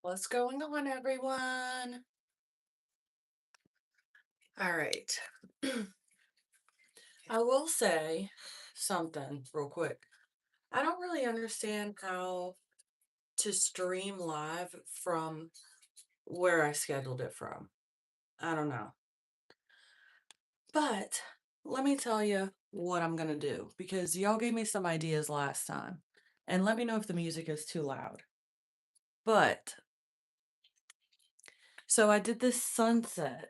What's going on, everyone? All right. I will say something real quick. I don't really understand how to stream live from where I scheduled it from. I don't know. But let me tell you what I'm going to do because y'all gave me some ideas last time. And let me know if the music is too loud. But so I did this sunset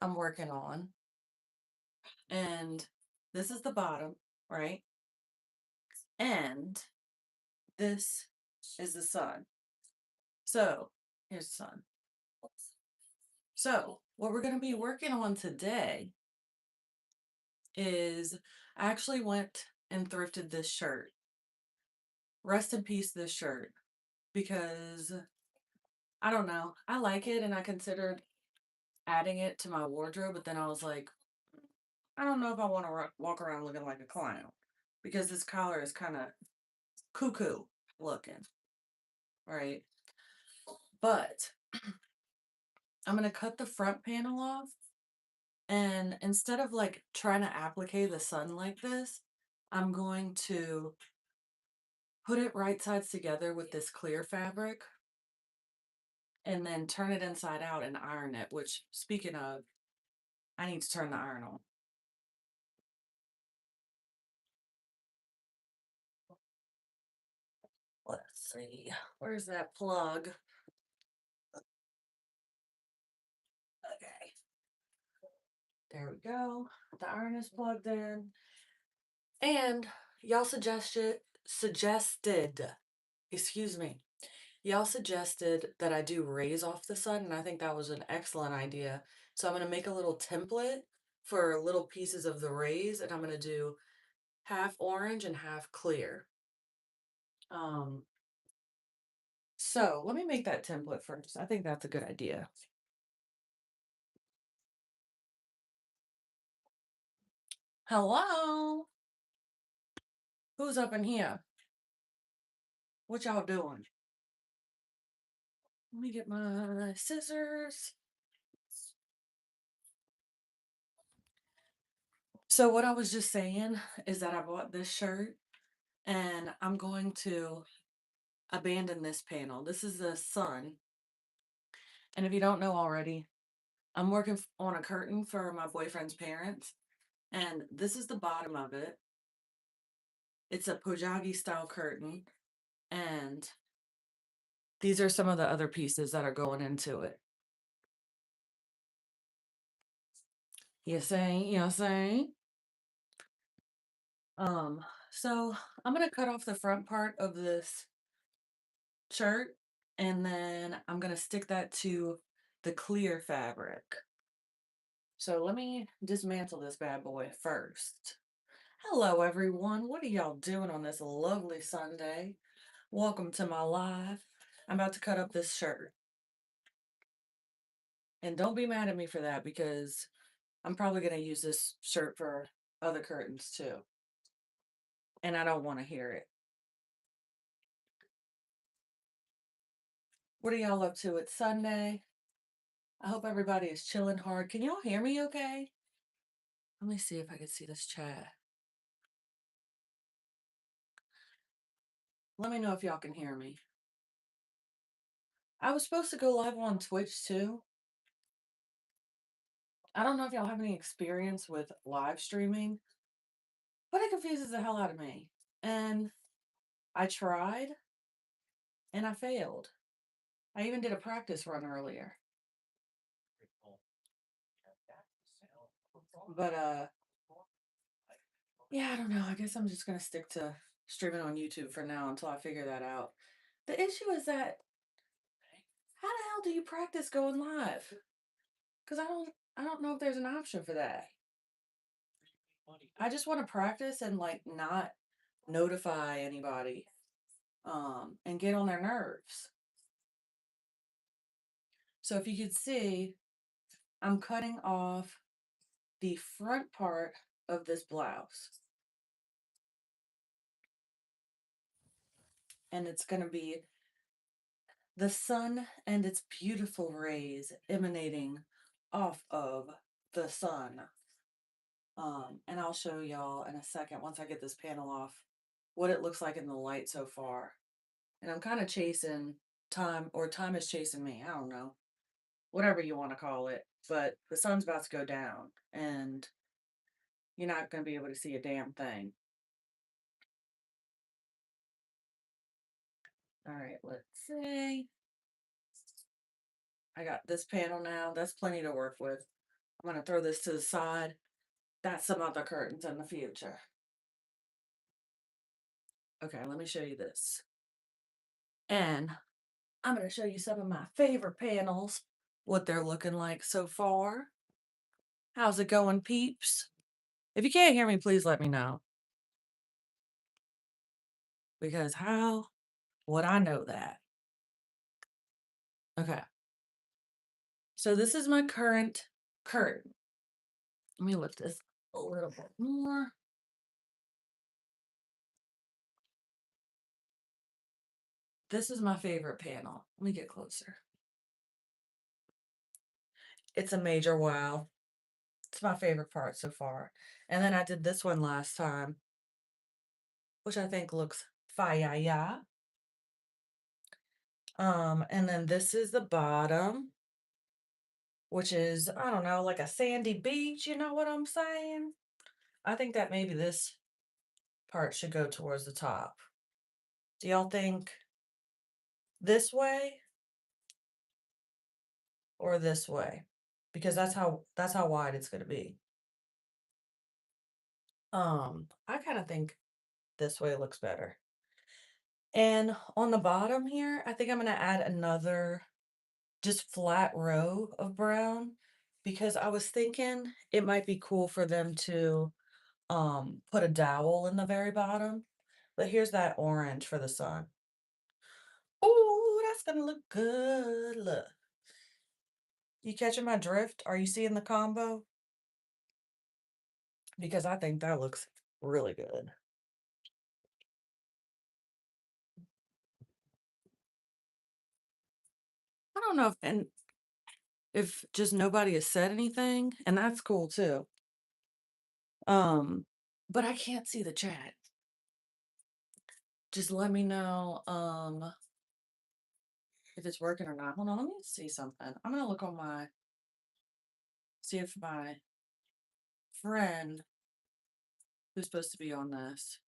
I'm working on, and this is the bottom, right? And this is the sun. So here's the sun. So what we're going to be working on today is I actually went and thrifted this shirt. Rest in peace, this shirt, because I don't know. I like it and I considered adding it to my wardrobe, but then I was like, I don't know if I want to walk around looking like a clown because this collar is kind of cuckoo looking, right? But I'm going to cut the front panel off. And instead of like trying to applicate the sun like this, I'm going to put it right sides together with this clear fabric and then turn it inside out and iron it, which speaking of, I need to turn the iron on. Let's see, where's that plug? Okay, there we go. The iron is plugged in. And y'all suggested, excuse me, y'all suggested that I do rays off the sun, and I think that was an excellent idea. So I'm going to make a little template for little pieces of the rays, and I'm going to do half orange and half clear. Um, so let me make that template first. I think that's a good idea. Hello? Who's up in here? What y'all doing? Let me get my scissors. So what I was just saying is that I bought this shirt and I'm going to abandon this panel. This is the sun. And if you don't know already, I'm working on a curtain for my boyfriend's parents. And this is the bottom of it. It's a Pojagi style curtain. And these are some of the other pieces that are going into it. You see, you see? So I'm gonna cut off the front part of this shirt and then I'm gonna stick that to the clear fabric. So let me dismantle this bad boy first. Hello everyone, what are y'all doing on this lovely Sunday? Welcome to my live. I'm about to cut up this shirt. And don't be mad at me for that because I'm probably gonna use this shirt for other curtains too. And I don't want to hear it. What are y'all up to? It's Sunday. I hope everybody is chilling hard. Can y'all hear me okay? Let me see if I can see this chat. Let me know if y'all can hear me. I was supposed to go live on Twitch too. I don't know if y'all have any experience with live streaming, but it confuses the hell out of me. And I tried and I failed. I even did a practice run earlier. But yeah, I don't know. I guess I'm just gonna stick to streaming on YouTube for now until I figure that out. The issue is that how the hell do you practice going live? Because I don't know if there's an option for that. I just want to practice and like not notify anybody and get on their nerves. So if you could see, I'm cutting off the front part of this blouse. and it's going to be the sun and its beautiful rays emanating off of the sun. And I'll show y'all in a second, once I get this panel off, what it looks like in the light so far. And I'm kind of chasing time, or time is chasing me. I don't know, whatever you want to call it. But the sun's about to go down, and you're not going to be able to see a damn thing. All right, let's see. I got this panel now. That's plenty to work with. I'm going to throw this to the side. That's some other curtains in the future. Okay, let me show you this. And I'm going to show you some of my favorite panels, what they're looking like so far. How's it going, peeps? If you can't hear me, please let me know. Because how would I know that? Okay. So this is my current curtain. Let me lift this a little bit more. This is my favorite panel. Let me get closer. It's a major wow. It's my favorite part so far. And then I did this one last time, which I think looks fire, yeah. And then this is the bottom, which is, I don't know, like a sandy beach, you know what I'm saying? I think that maybe this part should go towards the top. Do y'all think this way or this way? Because that's how wide it's gonna be. I kind of think this way looks better. And on the bottom here, I think I'm gonna add another just flat row of brown, because I was thinking it might be cool for them to put a dowel in the very bottom. But here's that orange for the sun. Oh, that's gonna look good. Look. You catching my drift? Are you seeing the combo? Because I think that looks really good. I don't know if just nobody has said anything, and that's cool too. But I can't see the chat. Just let me know if it's working or not. Hold on, let me see something. I'm gonna look on see if my friend who's supposed to be on this.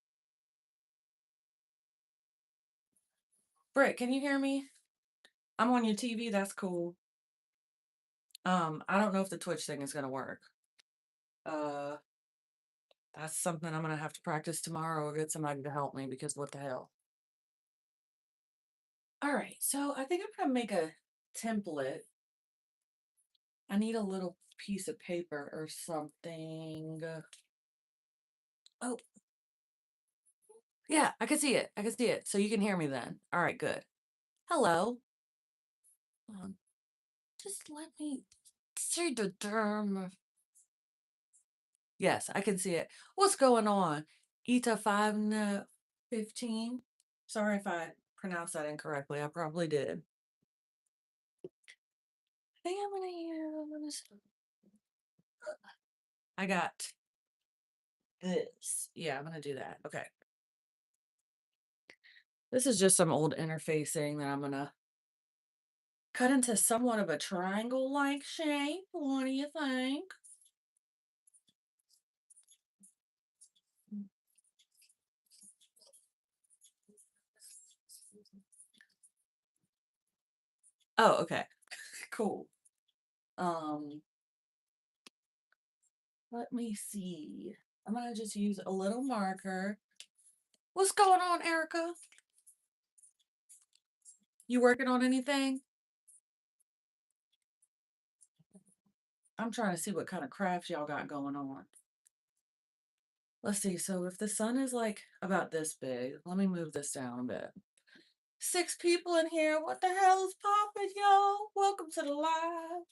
Britt, can you hear me? I'm on your TV, that's cool. I don't know if the Twitch thing is gonna work. That's something I'm gonna have to practice tomorrow or get somebody to help me, because what the hell. All right, so I think I'm gonna make a template. I need a little piece of paper or something. Oh, yeah, I can see it. I can see it. So you can hear me then. All right, good. Hello. Just let me see the term. Yes, I can see it. What's going on? ETA 515. Sorry if I pronounced that incorrectly. I probably did. I think I'm gonna use. I got this. Yeah, I'm gonna do that. Okay. This is just some old interfacing that I'm gonna cut into somewhat of a triangle-like shape. What do you think? Oh, okay. Cool. Um, let me see. I'm gonna just use a little marker. What's going on, Erica? You working on anything? I'm trying to see what kind of crafts y'all got going on. Let's see. So if the sun is like about this big, let me move this down a bit. 6 people in here. What the hell is poppin', y'all? Welcome to the live.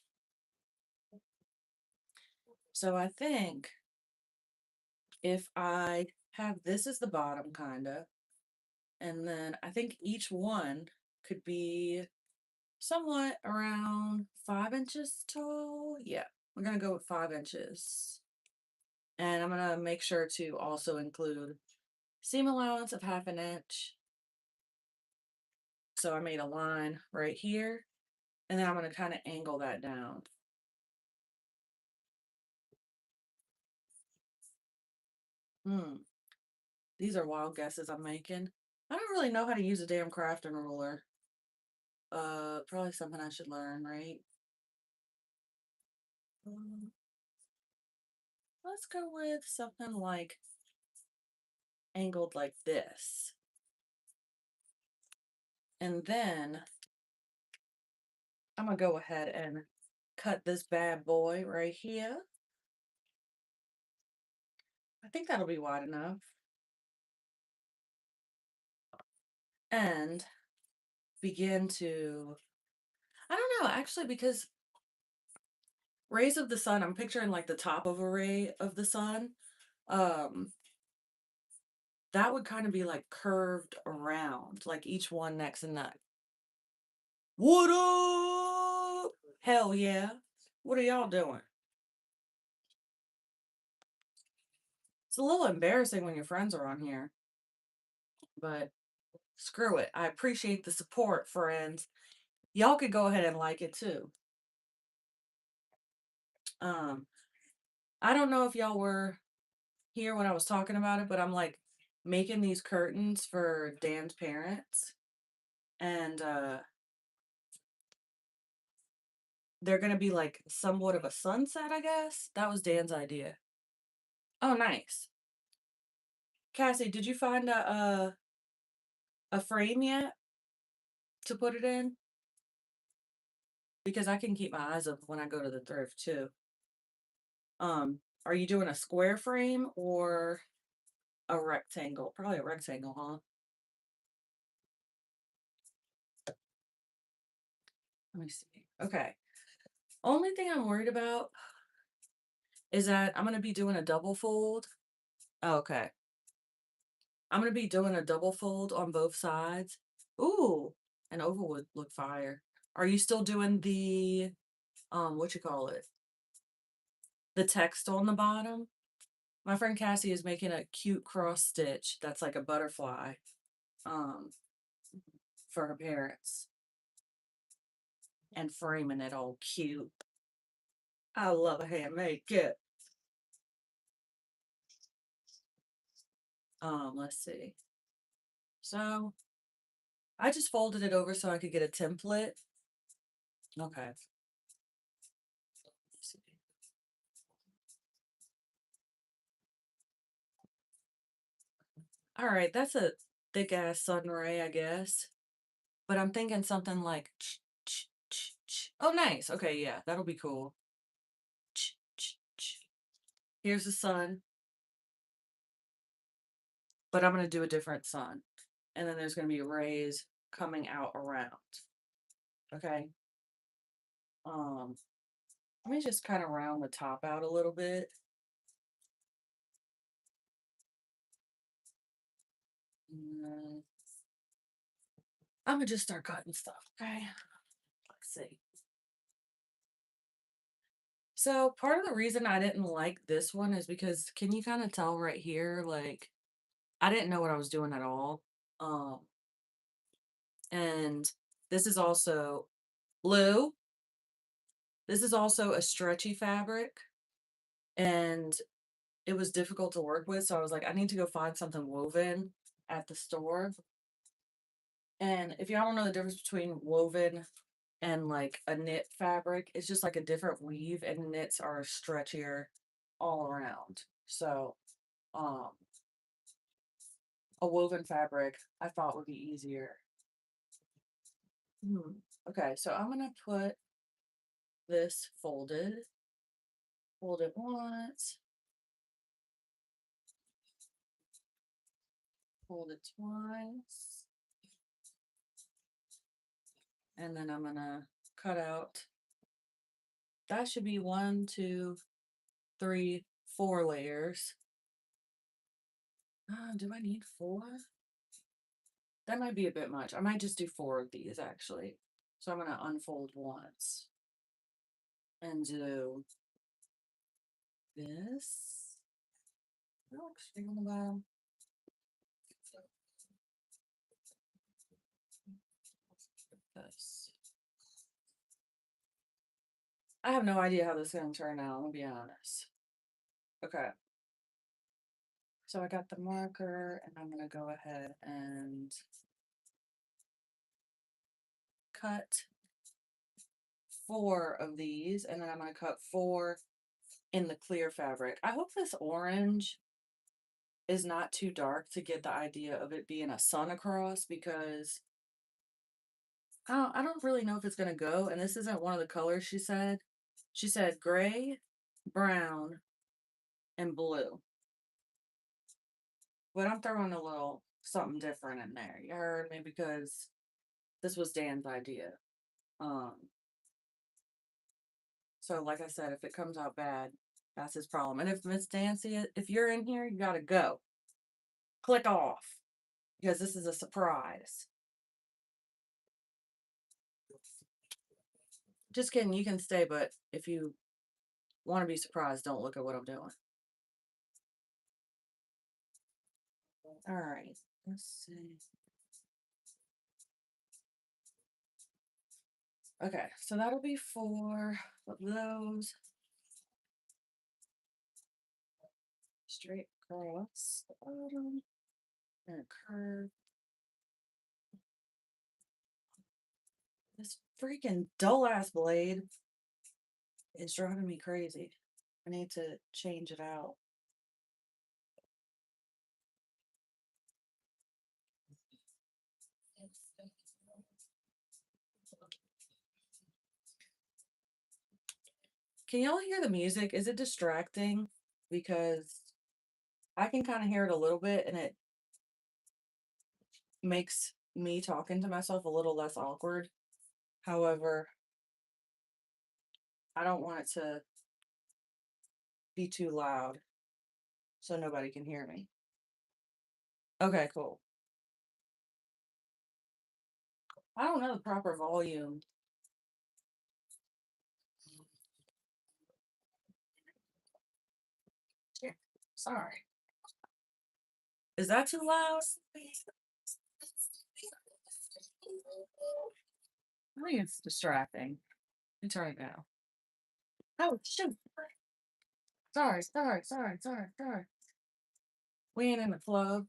So I think if I have this as the bottom, kind of, And then I think each one could be somewhat around 5 inches tall. Yeah, we're gonna go with 5 inches. And I'm gonna make sure to also include seam allowance of 1/2 inch. So I made a line right here, and then I'm gonna kind of angle that down. Hmm, these are wild guesses I'm making. I don't really know how to use a damn crafting ruler. Probably something I should learn, right? Um, let's go with something like angled like this. And then I'm gonna go ahead and cut this bad boy right here. I think that'll be wide enough. And begin to, I don't know, actually, because rays of the sun, I'm picturing like the top of a ray of the sun. Um, that would kind of be like curved around, like each one next to that. What up? Hell yeah. What are y'all doing? It's a little embarrassing when your friends are on here, but screw it. I appreciate the support, friends. Y'all could go ahead and like it too. Um, I don't know if y'all were here when I was talking about it, but I'm like making these curtains for Dan's parents. And they're gonna be like somewhat of a sunset, I guess. That was Dan's idea. Oh, nice. Cassie, did you find a frame yet to put it in? Because I can keep my eyes up when I go to the thrift too. Are you doing a square frame or a rectangle? Probably a rectangle, huh? Let me see. Okay. Only thing I'm worried about is that I'm gonna be doing a double fold. Oh, okay. I'm gonna be doing a double fold on both sides. Ooh, an oval would look fire. Are you still doing the what you call it? The text on the bottom? My friend Cassie is making a cute cross stitch that's like a butterfly um for her parents and framing it all cute. I love a handmade gift. Let's see. So I just folded it over so I could get a template. Okay. All right, that's a thick ass sun ray, I guess. But I'm thinking something like, oh, nice. Okay, yeah, that'll be cool. Here's the sun, but I'm gonna do a different sun, and then there's gonna be rays coming out around. Okay. Um, let me just kind of round the top out a little bit. And I'm gonna just start cutting stuff. Okay. Let's see. So part of the reason I didn't like this one is because can you kind of tell right here, like I didn't know what I was doing at all. Um, and this is also Lou. This is also a stretchy fabric, and it was difficult to work with. So I was like, I need to go find something woven at the store. And if y'all don't know the difference between woven and like a knit fabric, it's just like a different weave, and knits are stretchier all around. So, um, a woven fabric I thought would be easier. Okay, so I'm gonna put this folded, fold it once, fold it twice, and then I'm gonna cut out. That should be 1, 2, 3, 4 layers. Do I need 4? That might be a bit much. I might just do 4 of these actually. So I'm gonna unfold once and do this. Oh, stick on the bottom. This. I have no idea how this is gonna turn out, I'll be honest. Okay. So I got the marker and I'm gonna go ahead and cut 4 of these, and then I'm gonna cut 4 in the clear fabric. I hope this orange is not too dark to get the idea of it being a sun across, because I don't really know if it's gonna go, and this isn't one of the colors she said. She said gray, brown, and blue. But I'm throwing a little something different in there. You heard me? Because this was Dan's idea. Um, so like I said, if it comes out bad, that's his problem. And if Miss Dancy, if you're in here, you gotta go. Click off. Because this is a surprise. Just kidding, you can stay, but if you want to be surprised, don't look at what I'm doing. All right, let's see. Okay, so that'll be 4 of those. Straight across the bottom and a curve. This freaking dull ass blade is driving me crazy. I need to change it out. Can y'all hear the music? Is it distracting? Because I can kind of hear it a little bit, and it makes me talking to myself a little less awkward. However, I don't want it to be too loud so nobody can hear me. Okay, cool. I don't know the proper volume. Yeah, sorry. Is that too loud? I think it's distracting. Let me turn it down. Oh, shoot. Sorry. We ain't in the club.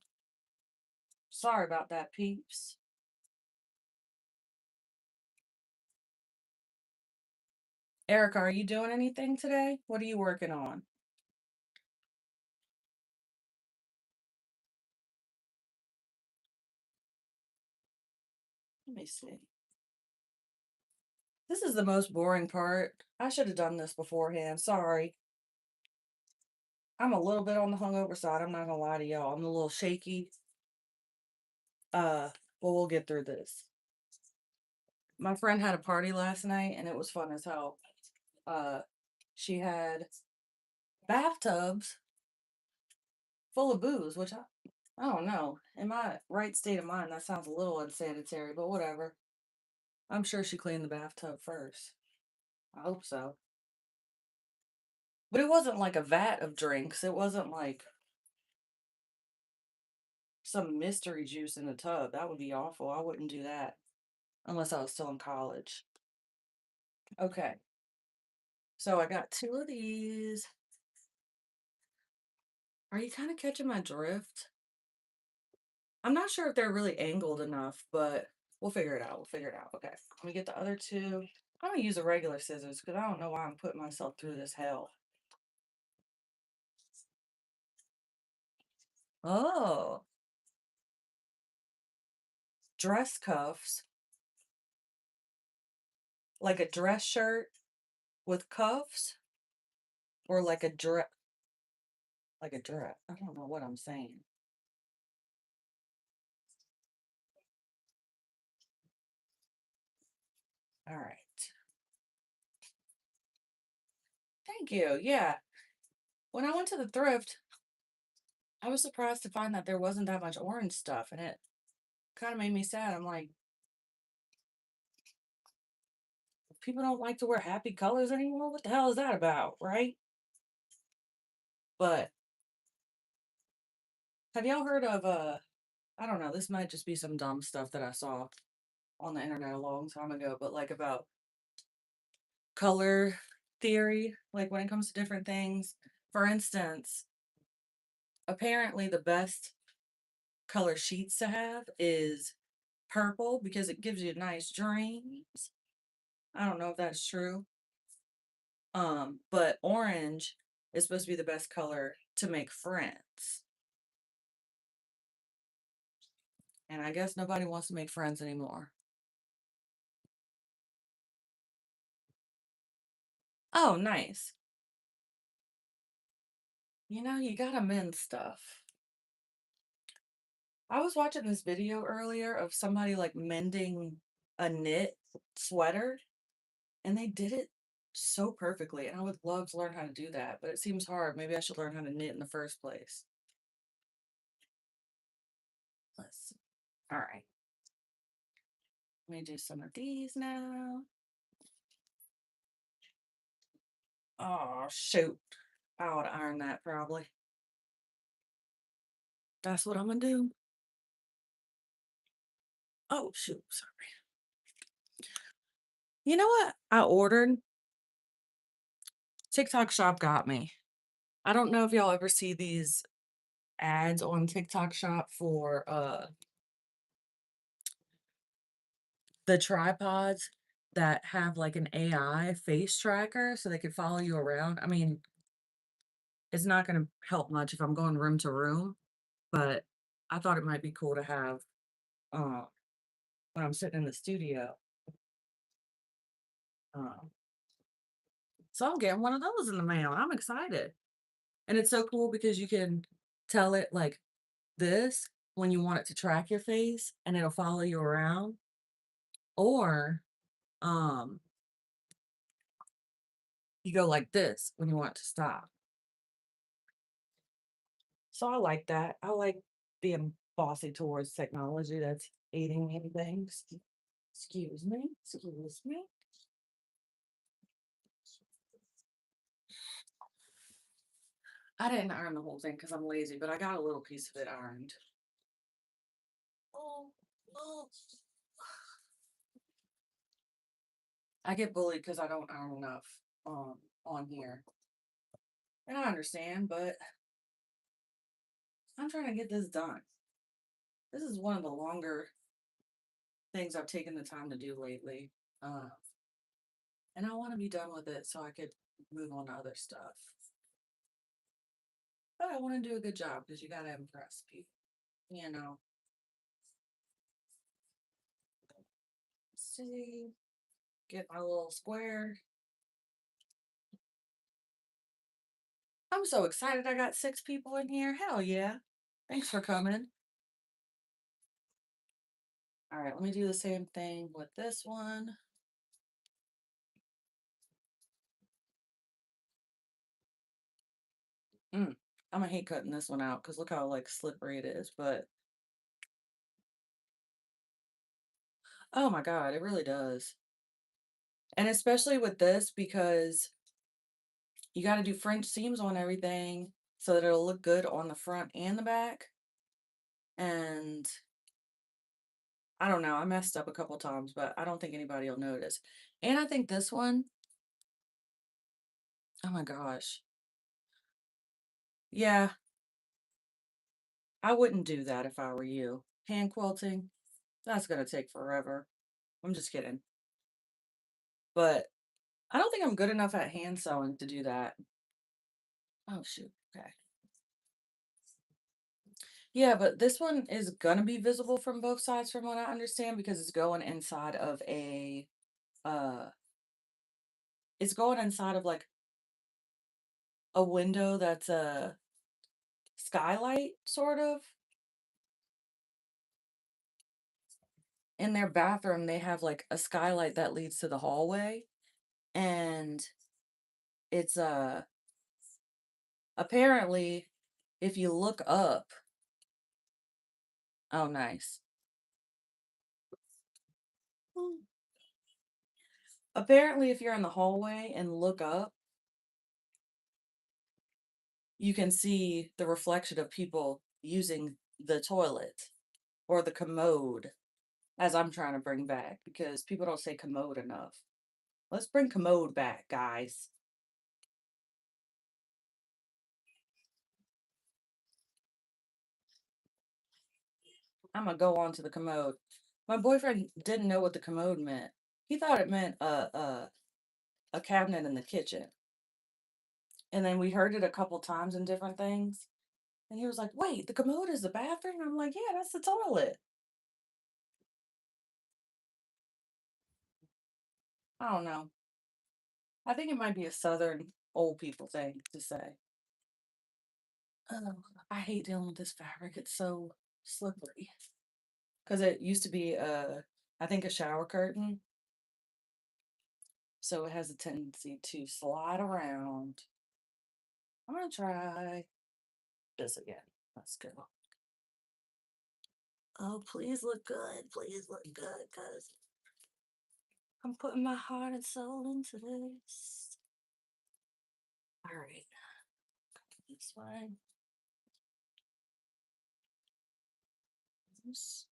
Sorry about that, peeps. Erica, are you doing anything today? What are you working on? Let me see. This is the most boring part. I should have done this beforehand. Sorry. I'm a little bit on the hungover side. I'm not gonna lie to y'all. I'm a little shaky. Well, we'll get through this. My friend had a party last night and it was fun as hell. Uh, she had bathtubs full of booze, which I don't know. In my right state of mind, that sounds a little unsanitary, but whatever. I'm sure she cleaned the bathtub first. I hope so. But it wasn't like a vat of drinks. It wasn't like some mystery juice in the tub. That would be awful. I wouldn't do that unless I was still in college. Okay. So I got 2 of these. Are you kind of catching my drift? I'm not sure if they're really angled enough, but we'll figure it out. We'll figure it out. Okay. Let me get the other 2. I'm gonna use a regular scissors because I don't know why I'm putting myself through this hell. Oh, dress cuffs, like a dress shirt with cuffs, or like a dress. I don't know what I'm saying. All right. Thank you. Yeah. When I went to the thrift, I was surprised to find that there wasn't that much orange stuff in it. kind of made me sad. I'm like, people don't like to wear happy colors anymore. What the hell is that about, right? But have y'all heard of I don't know, this might just be some dumb stuff that I saw on the internet a long time ago, but like about color theory, like when it comes to different things. For instance, apparently the best color sheets to have is purple because it gives you nice dreams. I don't know if that's true. But orange is supposed to be the best color to make friends. And I guess nobody wants to make friends anymore. Oh, nice. You know, you gotta mend stuff. I was watching this video earlier of somebody like mending a knit sweater, and they did it so perfectly. And I would love to learn how to do that, but it seems hard. Maybe I should learn how to knit in the first place. Let's see. All right. Let me do some of these now. Oh, shoot. I ought to iron that probably. That's what I'm gonna do. Oh, shoot. Sorry. You know what I ordered? TikTok Shop got me. I don't know if y'all ever see these ads on TikTok Shop for the tripods that have like an AI face tracker so they can follow you around. I mean, it's not going to help much if I'm going room to room, but I thought it might be cool to have uh, when I'm sitting in the studio. Uh, so I'm getting one of those in the mail. I'm excited. And it's so cool because you can tell it like this when you want it to track your face and it'll follow you around. Or um, you go like this when you want it to stop. So I like that. I like being bossy towards technology that's aiding me in things. Excuse me. Excuse me. I didn't iron the whole thing because I'm lazy, but I got a little piece of it ironed. Oh, oh. I get bullied because I don't iron enough on here. And I understand, but I'm trying to get this done. This is one of the longer things I've taken the time to do lately. Uh, and I want to be done with it so I could move on to other stuff. But I want to do a good job because you got to impress people, you know. Let's see, get my little square. I'm so excited I got 6 people in here. Hell yeah. Thanks for coming. All right, let me do the same thing with this one. I'm gonna hate cutting this one out because look how like slippery it is. But oh my God, it really does. And especially with this because you got to do French seams on everything so that it'll look good on the front and the back. And I don't know, I messed up a couple times, but I don't think anybody will notice. And I think this one, oh my gosh. Yeah, I wouldn't do that if I were you. Hand quilting, that's gonna take forever. I'm just kidding. But I don't think I'm good enough at hand sewing to do that. Oh shoot. Okay. Yeah, but this one is gonna be visible from both sides from what I understand because it's going inside of a uh it's going inside of like a window that's a skylight sort of. In their bathroom they have like a skylight that leads to the hallway, and it's apparently if you look up, oh nice, Apparently, if you're in the hallway and look up, you can see the reflection of people using the toilet or the commode, as I'm trying to bring back because people don't say commode enough. Let's bring commode back, guys. I'm gonna go on to the commode. My boyfriend didn't know what the commode meant. He thought it meant a cabinet in the kitchen. And then we heard it a couple times in different things. And he was like, wait, the commode is the bathroom? I'm like, yeah, that's the toilet. I don't know. I think it might be a southern old people thing to say. Oh, I hate dealing with this fabric. It's so slippery. Because it used to be I think a shower curtain. So it has a tendency to slide around. I'm gonna try this again. Let's go. Oh, please look good. Please look good, because I'm putting my heart and soul into this. All right. This one. This.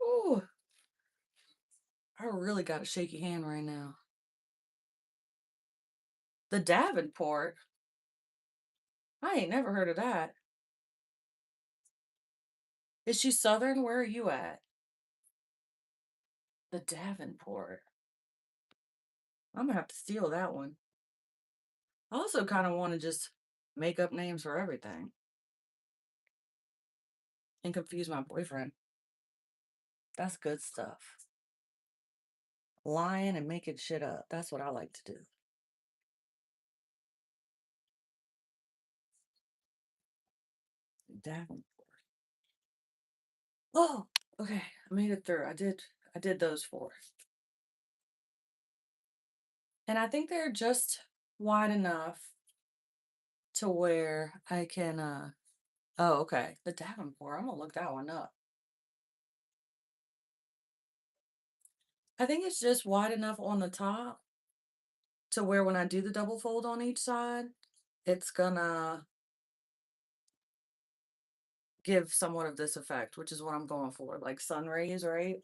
Ooh, I really got a shaky hand right now. The Davenport. I ain't never heard of that. Is she Southern? Where are you at? The Davenport. I'm gonna have to steal that one. I also kind of want to just make up names for everything and confuse my boyfriend. That's good stuff. Lying and making shit up. That's what I like to do. Davenport. Oh, okay. I made it through. I did those four. And I think they're just wide enough to where I can oh, okay. The Davenport. I'm gonna look that one up. I think it's just wide enough on the top to where when I do the double fold on each side, it's gonna give somewhat of this effect, which is what I'm going for, like sun rays, right?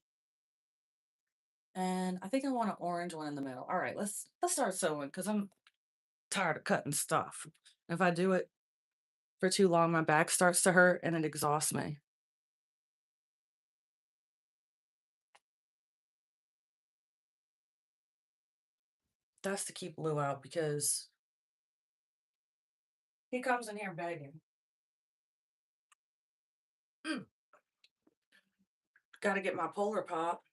And I think I want an orange one in the middle. All right, let's start sewing because I'm tired of cutting stuff. If I do it for too long, my back starts to hurt and it exhausts me. That's to keep Lou out because he comes in here begging. Mm, Got to get my Polar Pop.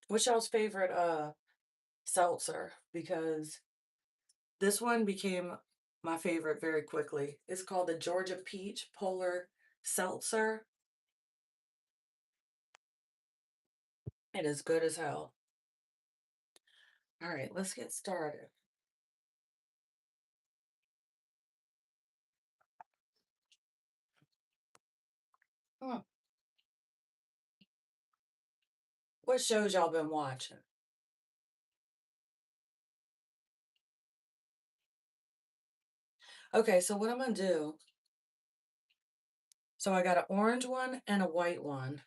What's y'all's favorite seltzer? Because this one became my favorite very quickly. It's called the Georgia Peach Polar Seltzer. It is good as hell. All right, let's get started. Hmm. What shows y'all been watching? Okay, so what I'm gonna do, so I got an orange one and a white one,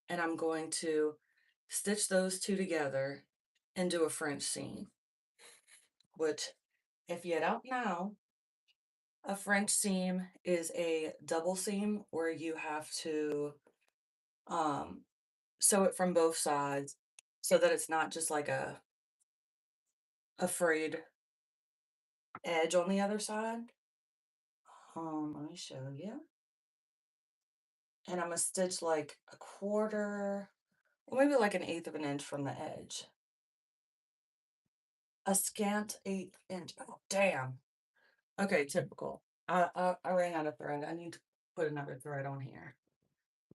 and I'm going to stitch those two together and do a French seam, which if you don't know, a French seam is a double seam where you have to um, sew it from both sides so that it's not just like a frayed edge on the other side. Let me show you. And I'm gonna stitch like a quarter, or maybe like an eighth of an inch from the edge. A scant eighth inch. Oh, damn. Okay, typical. I ran out of thread. I need to put another thread on here.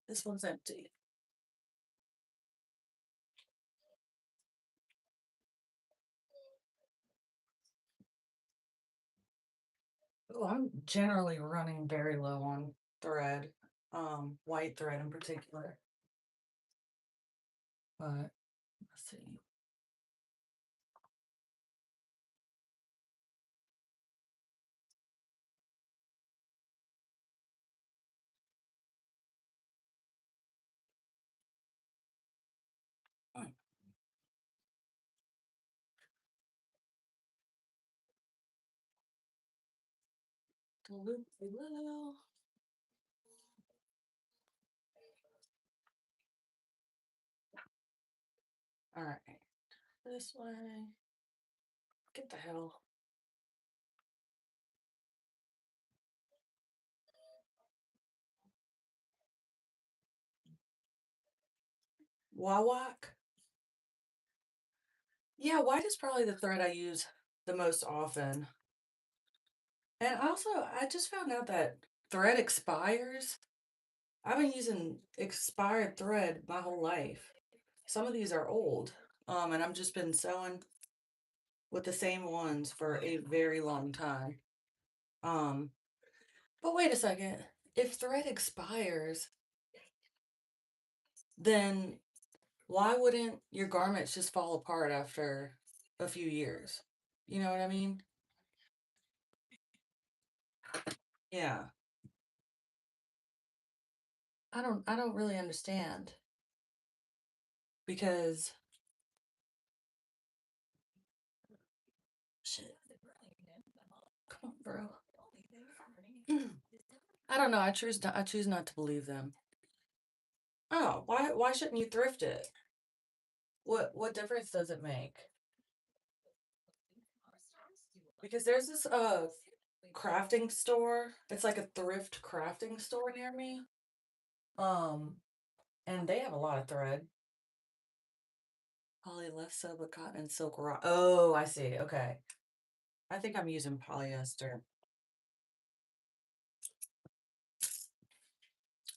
This one's empty. Oh, I'm generally running very low on thread, white thread in particular. But let's see. Hmm, the loop below. All right, this way. Get the hell. Wawak. Yeah, white is probably the thread I use the most often. And also, I just found out that thread expires. I've been using expired thread my whole life. Some of these are old, and I've just been sewing with the same ones for a very long time. Um, but wait a second. If thread expires, then why wouldn't your garments just fall apart after a few years? You know what I mean? Yeah. I don't really understand because shit. Come on, bro. I don't know. I choose not to believe them. Oh, why shouldn't you thrift it? What difference does it make? Because there's this crafting store. It's like a thrift crafting store near me. Um, and they have a lot of thread. Poly less so, but cotton and silk raw. Oh, I see. Okay. I think I'm using polyester.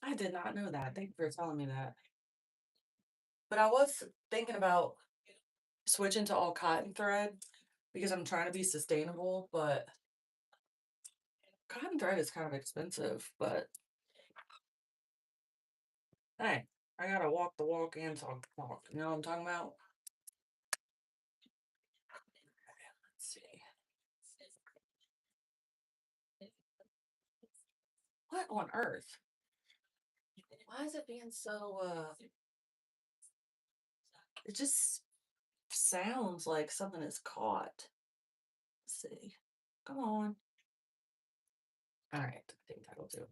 I did not know that. Thank you for telling me that. But I was thinking about switching to all cotton thread because I'm trying to be sustainable, but cotton thread is kind of expensive. But hey, I gotta walk the walk and talk the talk. You know what I'm talking about? Let's see. What on earth? Why is it being so it just sounds like something is caught. Let's see. Come on. All right, I think that'll do.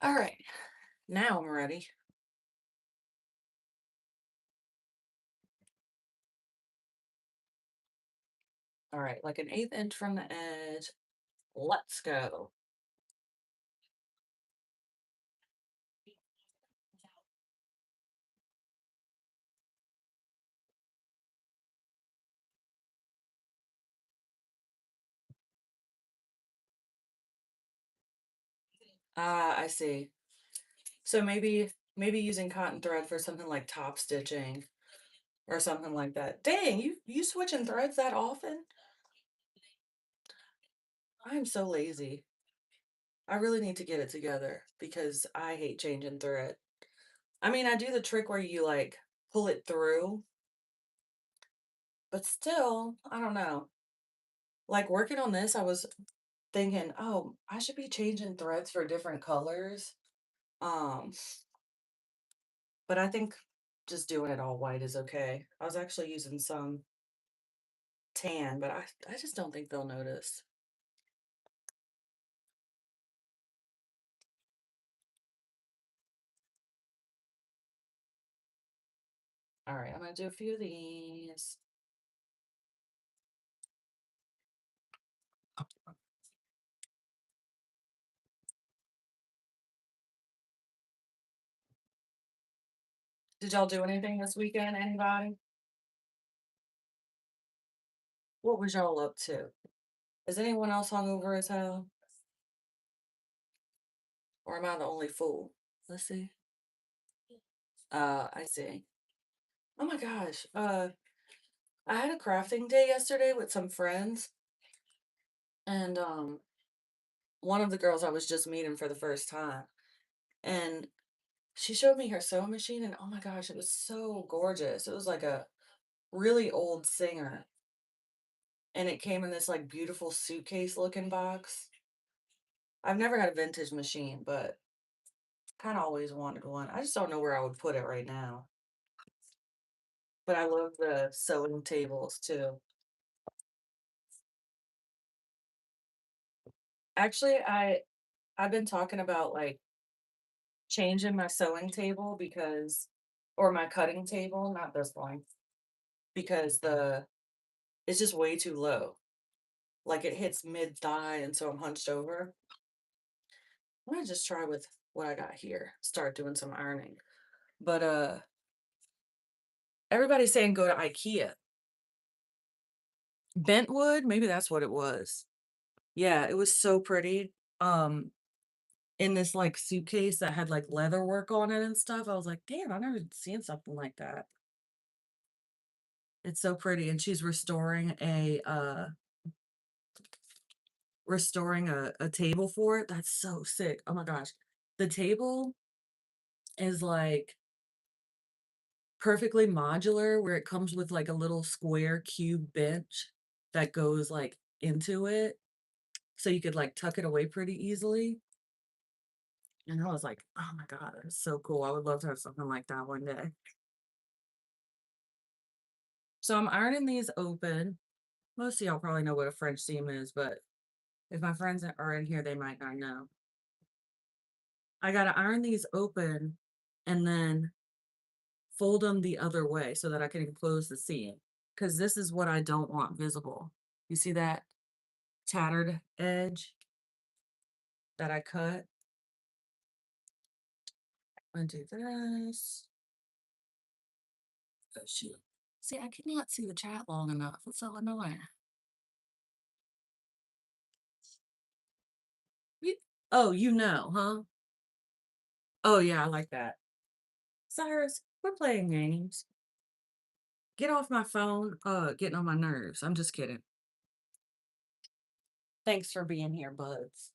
All right, now I'm ready. All right, like an eighth inch from the edge. Let's go. Ah, I see. So maybe using cotton thread for something like top stitching or something like that. Dang, you switching threads that often? I'm so lazy. I really need to get it together because I hate changing thread. I mean, I do the trick where you like pull it through, but still, I don't know. Like working on this, I was thinking, oh, I should be changing threads for different colors. Um, but I think just doing it all white is okay. I was actually using some tan, but I just don't think they'll notice. All right, I'm gonna do a few of these. Did y'all do anything this weekend? Anybody? What was y'all up to? Is anyone else hungover as hell? Or am I the only fool? Let's see. I see. Oh my gosh. I had a crafting day yesterday with some friends, and one of the girls I was just meeting for the first time, and she showed me her sewing machine, and oh my gosh, it was so gorgeous. It was like a really old Singer, and it came in this like beautiful suitcase looking box. I've never had a vintage machine, but kind of always wanted one. I just don't know where I would put it right now. But I love the sewing tables too. Actually, I've been talking about like changing my sewing table because or my cutting table, not this one, because the it's just way too low. Like it hits mid thigh and so I'm hunched over. I'm gonna just try with what I got here. Start doing some ironing. But everybody's saying go to IKEA. Bentwood, maybe that's what it was. Yeah, it was so pretty. Um in this like suitcase that had like leather work on it and stuff. I was like, damn, I've never seen something like that. It's so pretty. And she's restoring a table for it. That's so sick. Oh my gosh. The table is like perfectly modular where it comes with like a little square cube bench that goes like into it. So you could like tuck it away pretty easily. And I was like, oh my God, that's so cool. I would love to have something like that one day. So I'm ironing these open. Most of y'all probably know what a French seam is, but if my friends are in here, they might not know. I got to iron these open and then fold them the other way so that I can enclose the seam. Because this is what I don't want visible. You see that tattered edge that I cut? I'm gonna do this. Oh, shoot. See, I cannot see the chat long enough. It's so annoying. You, oh, you know, huh? Oh, yeah, I like that. Cyrus, we're playing games. Get off my phone, getting on my nerves. I'm just kidding. Thanks for being here, buds.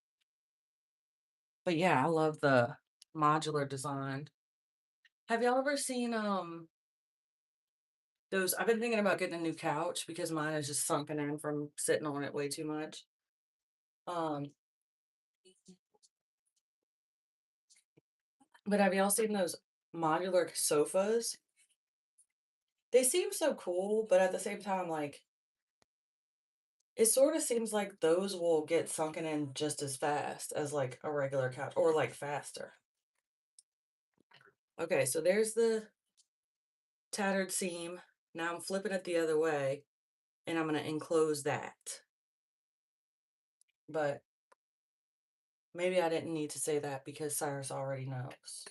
But yeah, I love the modular design. Have y'all ever seen those? I've been thinking about getting a new couch because mine is just sunken in from sitting on it way too much. Um, but have y'all seen those modular sofas? They seem so cool, but at the same time, like it sort of seems like those will get sunken in just as fast as like a regular couch or like faster. Okay, so there's the tattered seam. Now I'm flipping it the other way and I'm going to enclose that. But maybe I didn't need to say that because Cyrus already knows.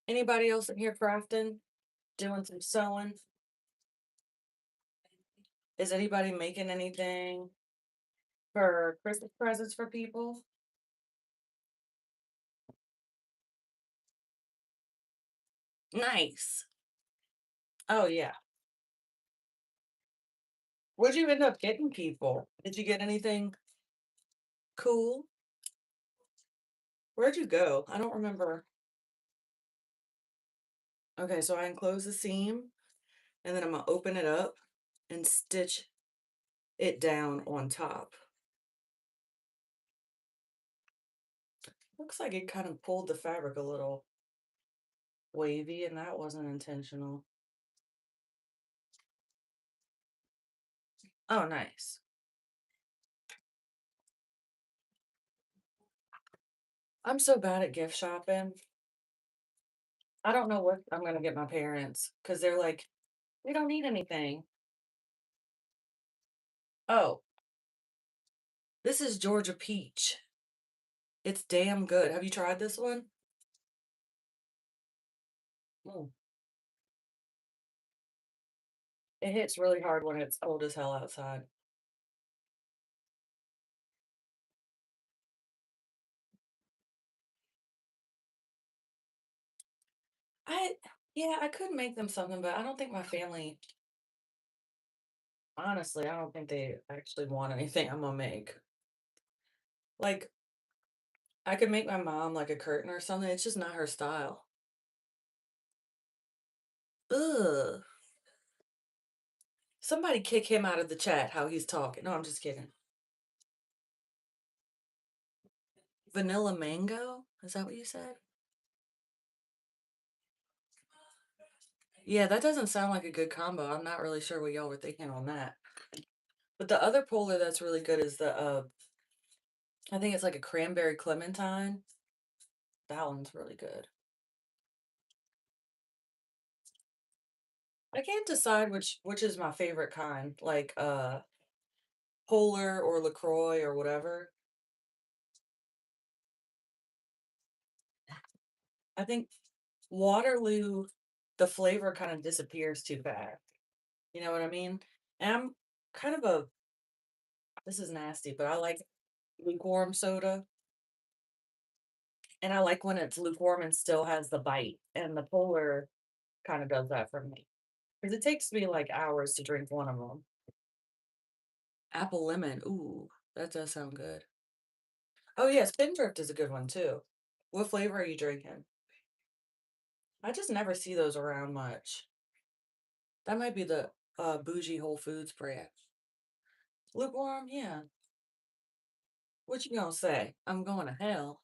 Anybody else in here crafting? Doing some sewing? Is anybody making anything for Christmas presents for people? Nice. Oh, yeah. What'd you end up getting people? Did you get anything cool? Where'd you go? I don't remember. Okay, so I enclose the seam and then I'm gonna open it up and stitch it down on top. Looks like it kind of pulled the fabric a little wavy and that wasn't intentional. Oh, nice. I'm so bad at gift shopping. I don't know what I'm gonna get my parents because they're like, we don't need anything. Oh, this is Georgia peach. It's damn good. Have you tried this one? Mm. It hits really hard when it's cold as hell outside. I yeah, I could make them something, but I don't think my family honestly, I don't think they actually want anything I'm gonna make. Like, I could make my mom like a curtain or something. It's just not her style. Ugh. Somebody kick him out of the chat how he's talking. No, I'm just kidding. Vanilla mango? Is that what you said? Yeah, that doesn't sound like a good combo. I'm not really sure what y'all were thinking on that. But the other polar that's really good is the I think it's like a cranberry clementine. That one's really good. I can't decide which is my favorite kind, like Polar or LaCroix or whatever. I think Waterloo, the flavor kind of disappears too fast. You know what I mean? And I'm kind of a this is nasty, but I like lukewarm soda. And I like when it's lukewarm and still has the bite. And the Polar kind of does that for me. Because it takes me like hours to drink one of them. Apple lemon. Ooh, that does sound good. Oh yeah, Spindrift is a good one too. What flavor are you drinking? I just never see those around much. That might be the bougie Whole Foods brand. Lukewarm, yeah. What you gonna say? I'm going to hell.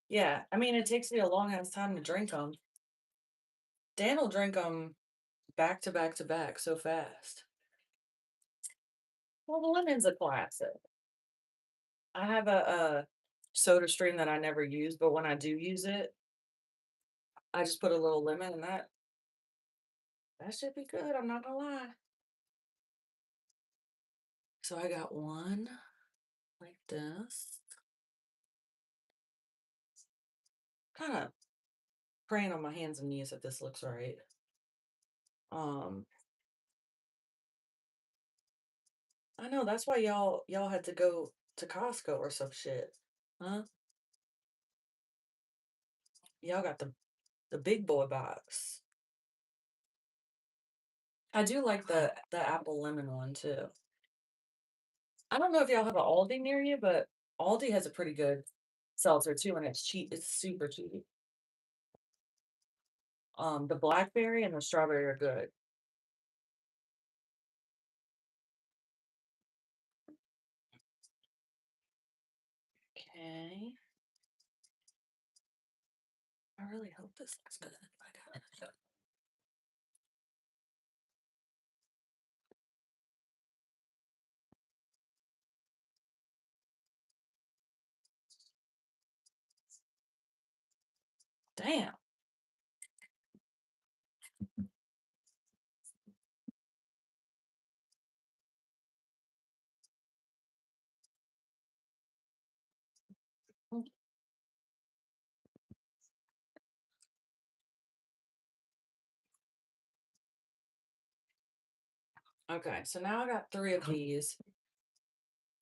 Yeah, I mean it takes me a long ass time to drink them. Dan will drink them back to back to back so fast. Well, the lemon's a classic. I have a soda stream that I never use, but when I do use it, I just put a little lemon in that should be good. I'm not gonna lie. So I got one like this. Kind of praying on my hands and knees that this looks right. Um, I know that's why y'all had to go to Costco or some shit, huh? Y'all got the big boy box. I do like the apple lemon one too. I don't know if y'all have an Aldi near you, but Aldi has a pretty good seltzer too, and it's cheap. It's super cheap. The blackberry and the strawberry are good. Okay. I really hope this looks good. I got it. Damn. Okay, so now I got three of these.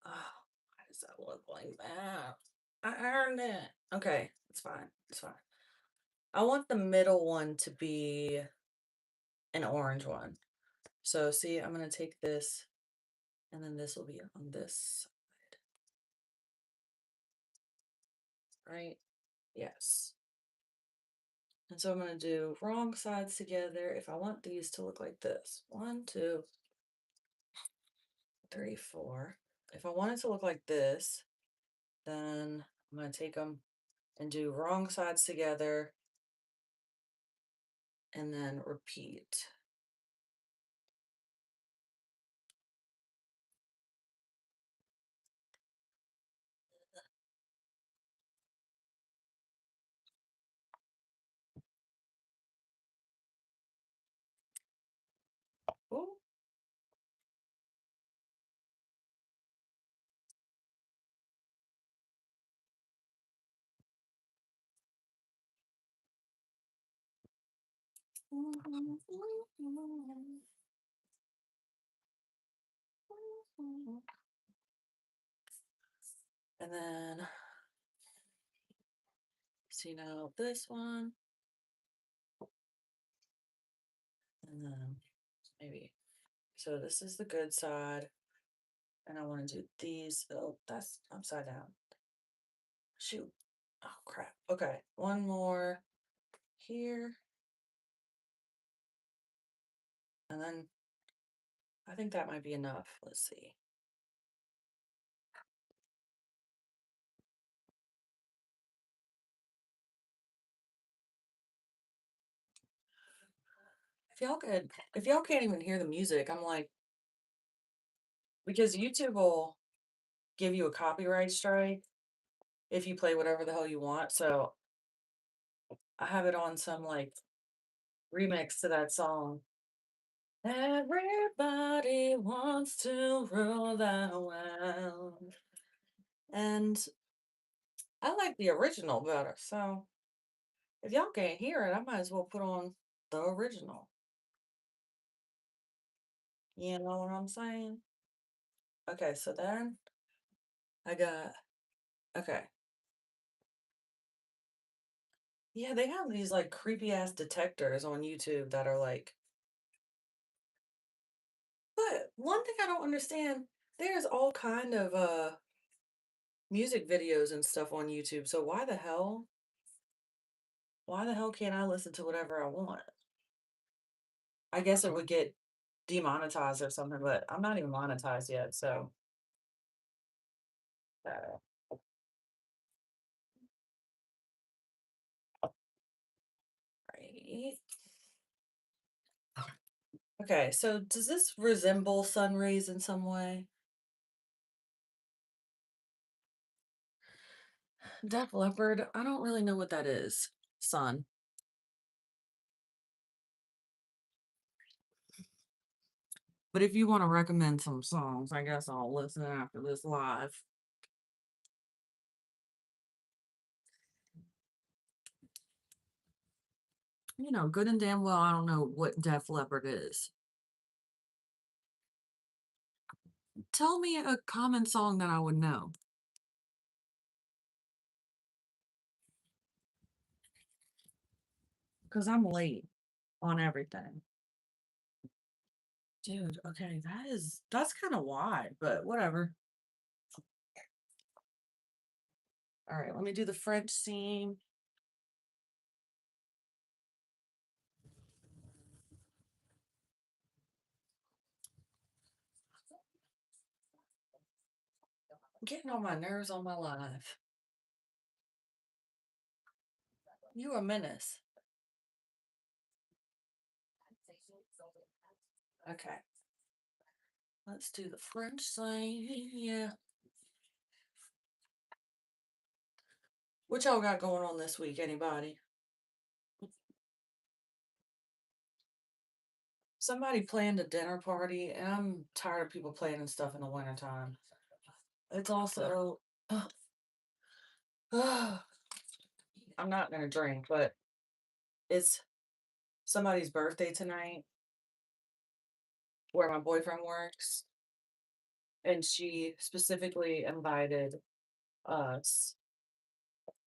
Oh, why does that look like that? I earned it. Okay, it's fine. It's fine. I want the middle one to be an orange one. So see, I'm gonna take this and then this will be on this side, right? Yes. And so I'm gonna do wrong sides together if I want these to look like this. One, two, three, four. If I want it to look like this, then I'm gonna take them and do wrong sides together and then repeat. Ooh. And then see now this one, and then maybe. So this is the good side, and I want to do these. Oh, that's upside down. Shoot. Oh crap. Okay, one more here, and then I think that might be enough. Let's see. If y'all can't even hear the music, I'm like, because YouTube will give you a copyright strike if you play whatever the hell you want. So I have it on some like remix to that song. Everybody wants to rule the world. And I like the original better. So if y'all can't hear it, I might as well put on the original. You know what I'm saying? Okay, so then I got, okay. Yeah, they have these like creepy ass detectors on YouTube that are like, but one thing I don't understand, there's all kind of music videos and stuff on YouTube. So why the hell can't I listen to whatever I want? I guess it would get demonetized or something, but I'm not even monetized yet, so uh, right. Okay, so does this resemble sun rays in some way? Def Leppard, I don't really know what that is. Sun. But if you want to recommend some songs, I guess I'll listen after this live. You know, good and damn well I don't know what Def Leppard is. Tell me a common song that I would know. Because I'm late on everything. Dude, okay, that's kind of wide, but whatever. All right, let me do the French seam. Getting on my nerves on my live. You a menace. Okay, let's do the French seam. Yeah. What y'all got going on this week, anybody? Somebody planned a dinner party, and I'm tired of people planning stuff in the wintertime. It's also, I'm not gonna drink, but it's somebody's birthday tonight where my boyfriend works, and she specifically invited us.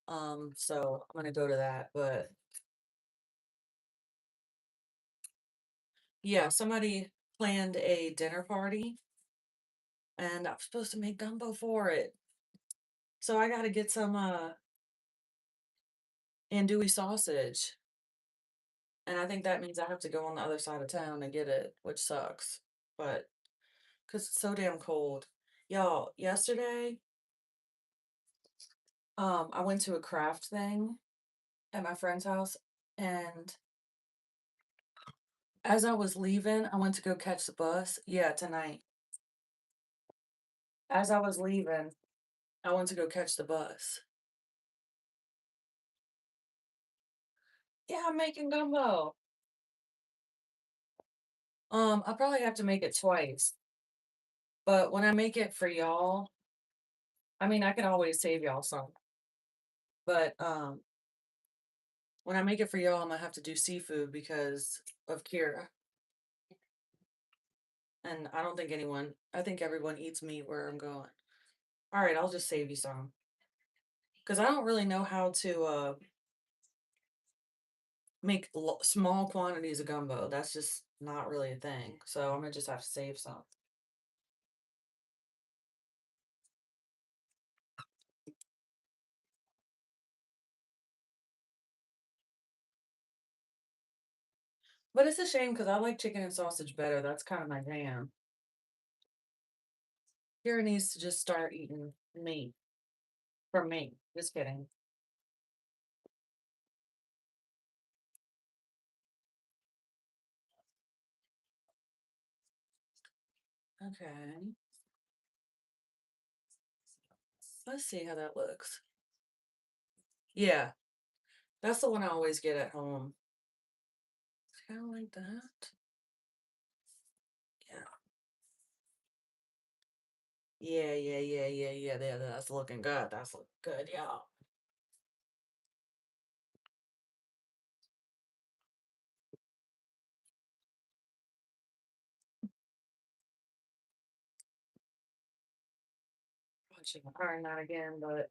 So I'm gonna go to that. But yeah, somebody planned a dinner party, and I'm supposed to make gumbo for it. So I gotta get some andouille sausage. And I think that means I have to go on the other side of town and get it, which sucks. But because it's so damn cold. Y'all, yesterday, I went to a craft thing at my friend's house, and as I was leaving, I went to go catch the bus. Yeah, tonight. As I was leaving, I went to go catch the bus. Yeah, I'm making gumbo. I probably have to make it twice. But when I make it for y'all, I mean, I can always save y'all some. But When I make it for y'all, I'm gonna have to do seafood because of Kira. And I don't think I think everyone eats meat where I'm going. All right, I'll just save you some. Because I don't really know how to make small quantities of gumbo. That's just not really a thing. So I'm gonna just have to save some. But it's a shame because I like chicken and sausage better. That's kind of my jam. Kira needs to just start eating meat from me. Just kidding. Okay. Let's see how that looks. Yeah, that's the one I always get at home. It's kind of like that. Yeah. Yeah. That's looking good. That's looking good, y'all. I should iron that again, but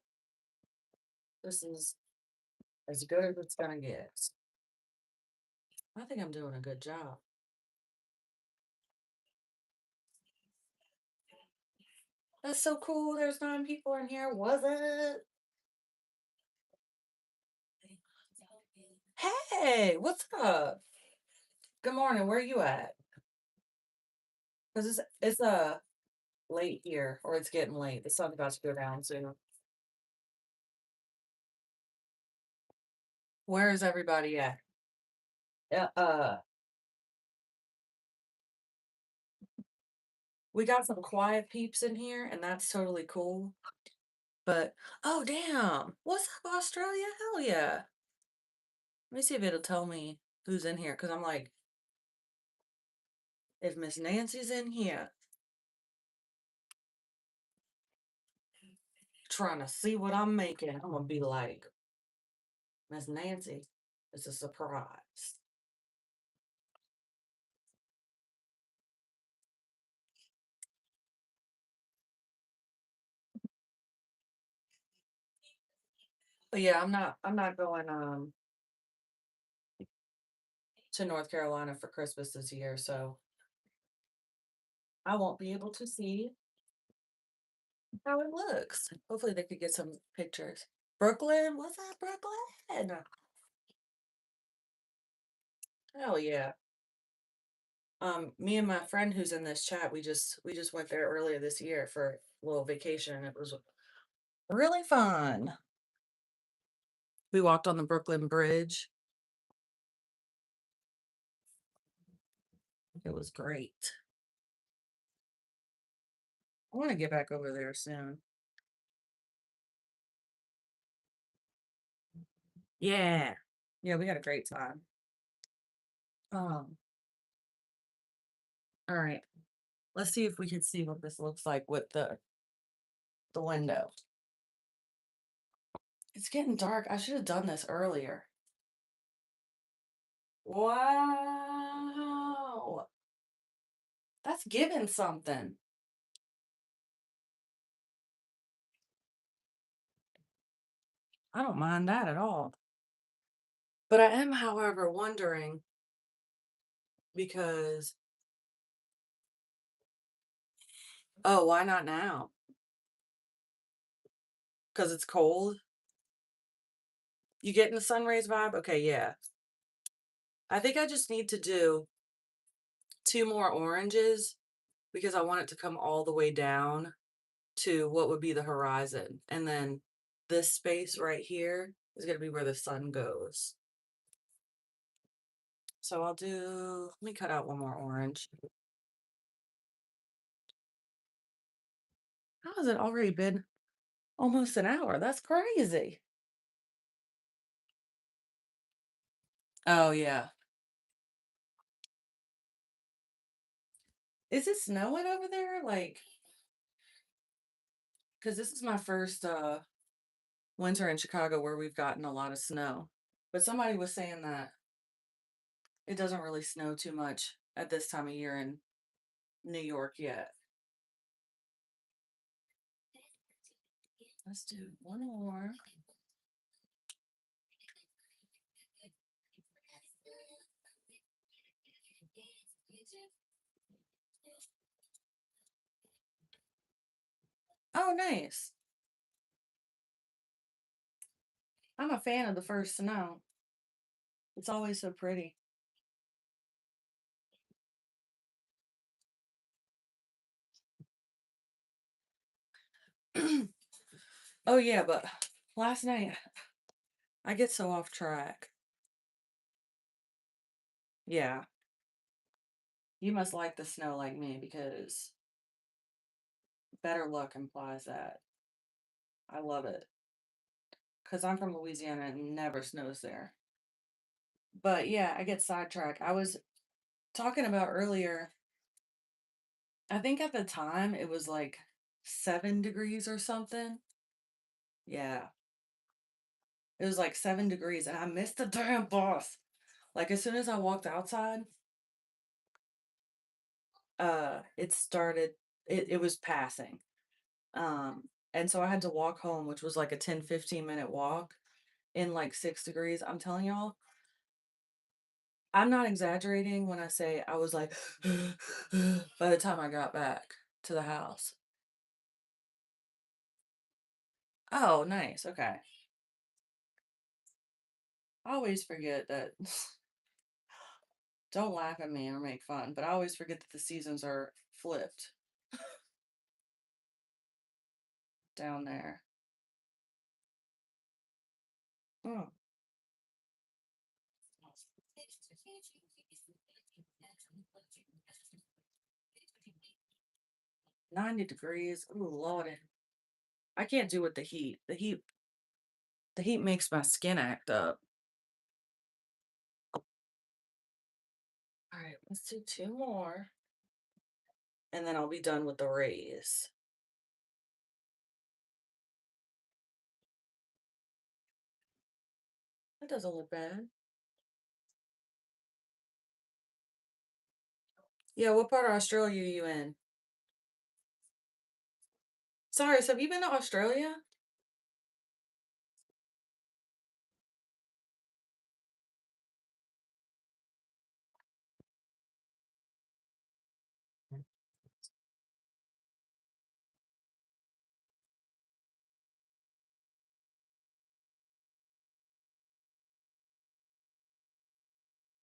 this is as good as it's gonna get. I think I'm doing a good job. That's so cool. There's 9 people in here. Was it? Hey, what's up? Good morning. Where you at? Because it's late here, or it's getting late. The sun's about to go down soon. Where is everybody at? Yeah, we got some quiet peeps in here, and that's totally cool. But oh damn, what's up, Australia? Hell yeah! Let me see if it'll tell me who's in here, because I'm like, if Miss Nancy's in here, trying to see what I'm making, I'm gonna be like, Miss Nancy, it's a surprise. But yeah, I'm not going to North Carolina for Christmas this year, so I won't be able to see how it looks. Hopefully they could get some pictures. Brooklyn, what's up, Brooklyn? Hell yeah. Me and my friend who's in this chat, we just went there earlier this year for a little vacation. It was really fun. We walked on the Brooklyn Bridge. It was great. I want to get back over there soon. Yeah. Yeah, we had a great time. Um, all right. Let's see if we can see what this looks like with the window. It's getting dark. I should have done this earlier. Wow. That's giving something. I don't mind that at all. But I am, however, wondering because, oh, why not now? Because it's cold. You getting the sun rays vibe? Okay, yeah. I think I just need to do 2 more oranges because I want it to come all the way down to what would be the horizon. And then this space right here is going to be where the sun goes. So let me cut out 1 more orange. How has it already been almost an hour? That's crazy. Oh, yeah. Is it snowing over there? Like, because this is my first winter in Chicago where we've gotten a lot of snow. But somebody was saying that it doesn't really snow too much at this time of year in New York yet. Let's do one more. Oh, nice. I'm a fan of the first snow. It's always so pretty. Oh, yeah, but last night I get so off track. Yeah, you must like the snow like me because better luck implies that. I love it because I'm from Louisiana and it never snows there. But yeah, I get sidetracked. I was talking about earlier, I think at the time it was like 7 degrees or something. Yeah, it was like 7 degrees and I missed the damn bus. Like as soon as I walked outside, it started, it was passing. Um, and so I had to walk home, which was like a 10-15 minute walk in like 6 degrees. I'm telling y'all, I'm not exaggerating when I say I was like by the time I got back to the house. Oh, nice. Okay. I always forget that. Don't laugh at me or make fun, but I always forget that the seasons are flipped down there. Oh, 90 degrees. Ooh, Lordy. I can't do with the heat. The heat makes my skin act up. All right, let's do two more. And then I'll be done with the rays. That doesn't look bad. Yeah, what part of Australia are you in? Sorry, so have you been to Australia?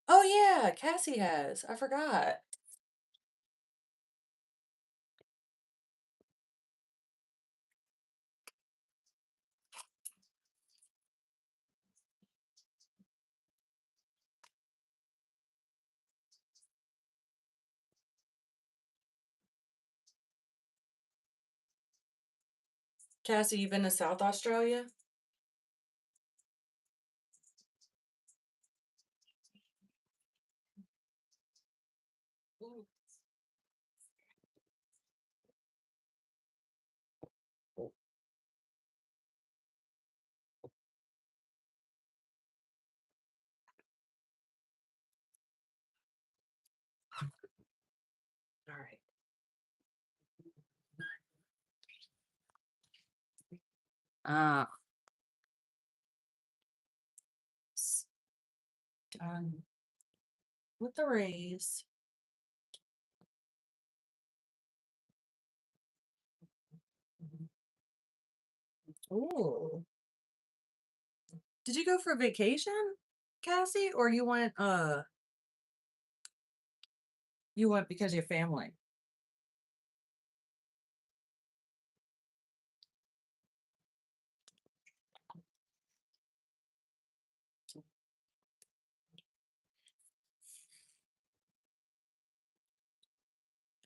Oh yeah, Cassie has. I forgot. Cassie, you been to South Australia? Ooh. All right. Ah, done with the rays. Ooh. Did you go for a vacation, Cassie, or you went because of your family?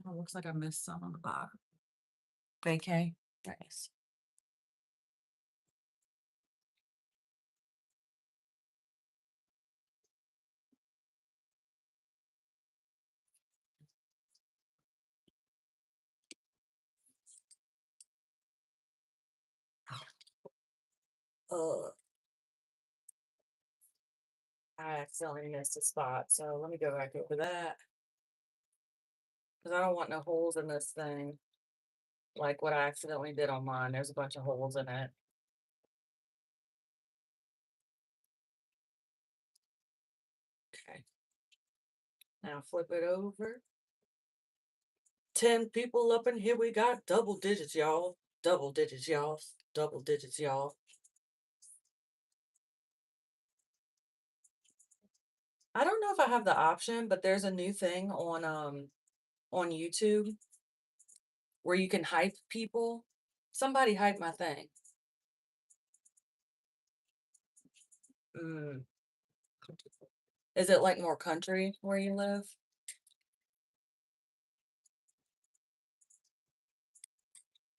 Oh, looks like I missed some on the bottom. Vacay. Nice. Uh, I accidentally missed a spot, so let me go back over that because I don't want no holes in this thing. Like what I accidentally did on mine. There's a bunch of holes in it. Okay. Now flip it over. 10 people up in here. We got double digits, y'all. Double digits, y'all. Double digits, y'all. I don't know if I have the option, but there's a new thing on YouTube where you can hype people. Somebody hype my thing. Mm. Is it like more country where you live?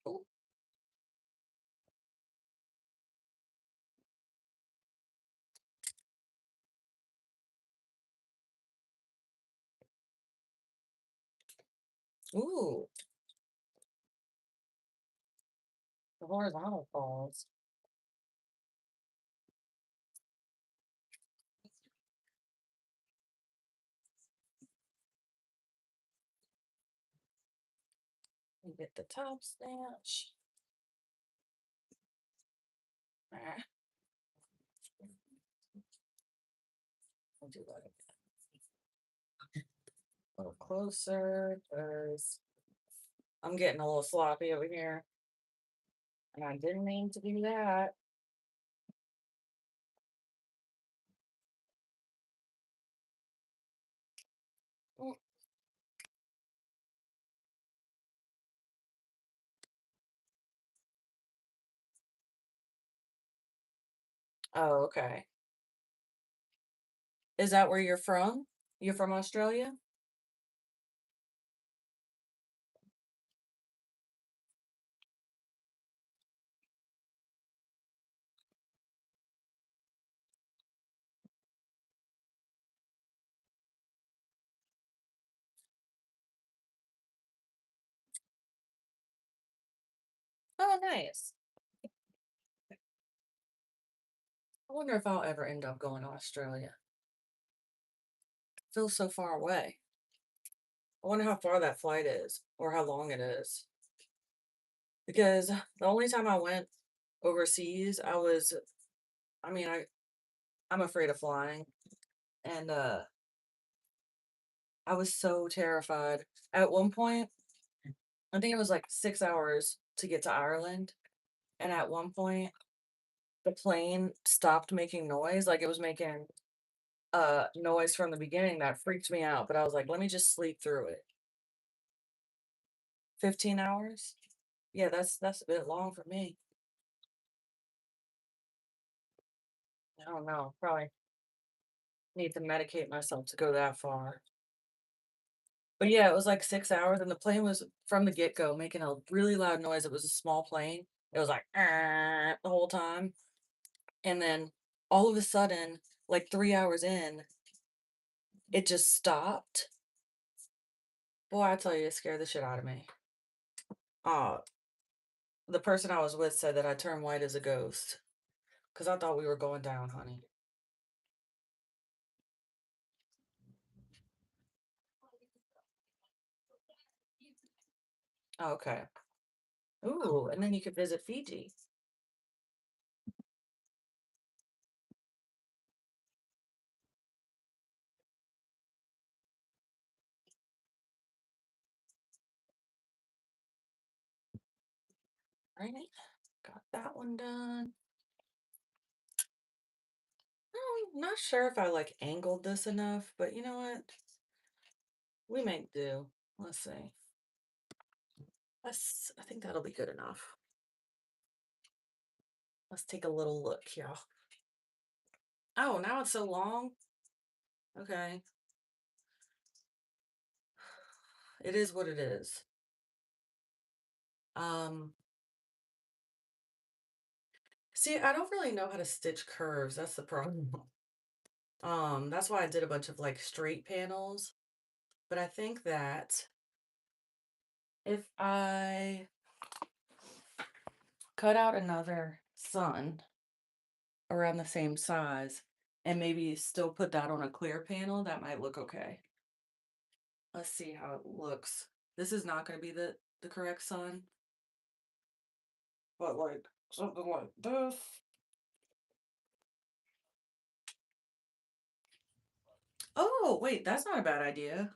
Ooh. Ooh, the horizontal falls. You get the top stitch. Ah, I'll do that a little closer because I'm getting a little sloppy over here. And I didn't mean to do that. Mm. Oh, okay. Is that where you're from? You're from Australia? Oh, nice. I wonder if I'll ever end up going to Australia. Feels so far away. I wonder how far that flight is or how long it is. Because the only time I went overseas, I mean, I'm afraid of flying. And I was so terrified. At one point, I think it was like 6 hours to get to Ireland. And at one point, the plane stopped making noise. Like it was making noise from the beginning that freaked me out. But I was like, let me just sleep through it. 15 hours? Yeah, that's a bit long for me. I don't know. Probably need to medicate myself to go that far. But yeah, it was like 6 hours, and the plane was from the get go making a really loud noise. It was a small plane. It was like the whole time. And then all of a sudden, like 3 hours in, it just stopped. Boy, I tell you, it scared the shit out of me. Uh, the person I was with said that I turned white as a ghost because I thought we were going down, honey. Okay. Ooh, and then you could visit Fiji. Right? Got that one done. I'm not sure if I like angled this enough, but you know what? We make do. Let's see. I think that'll be good enough. Let's take a little look, y'all. Oh, now it's so long. Okay. It is what it is. Um, See, I don't really know how to stitch curves. That's the problem. That's why I did a bunch of like straight panels. But I think that if I cut out another sun around the same size, and maybe still put that on a clear panel. That might look okay. Let's see how it looks. This is not going to be the correct sun, but like something like this. Oh, wait, that's not a bad idea.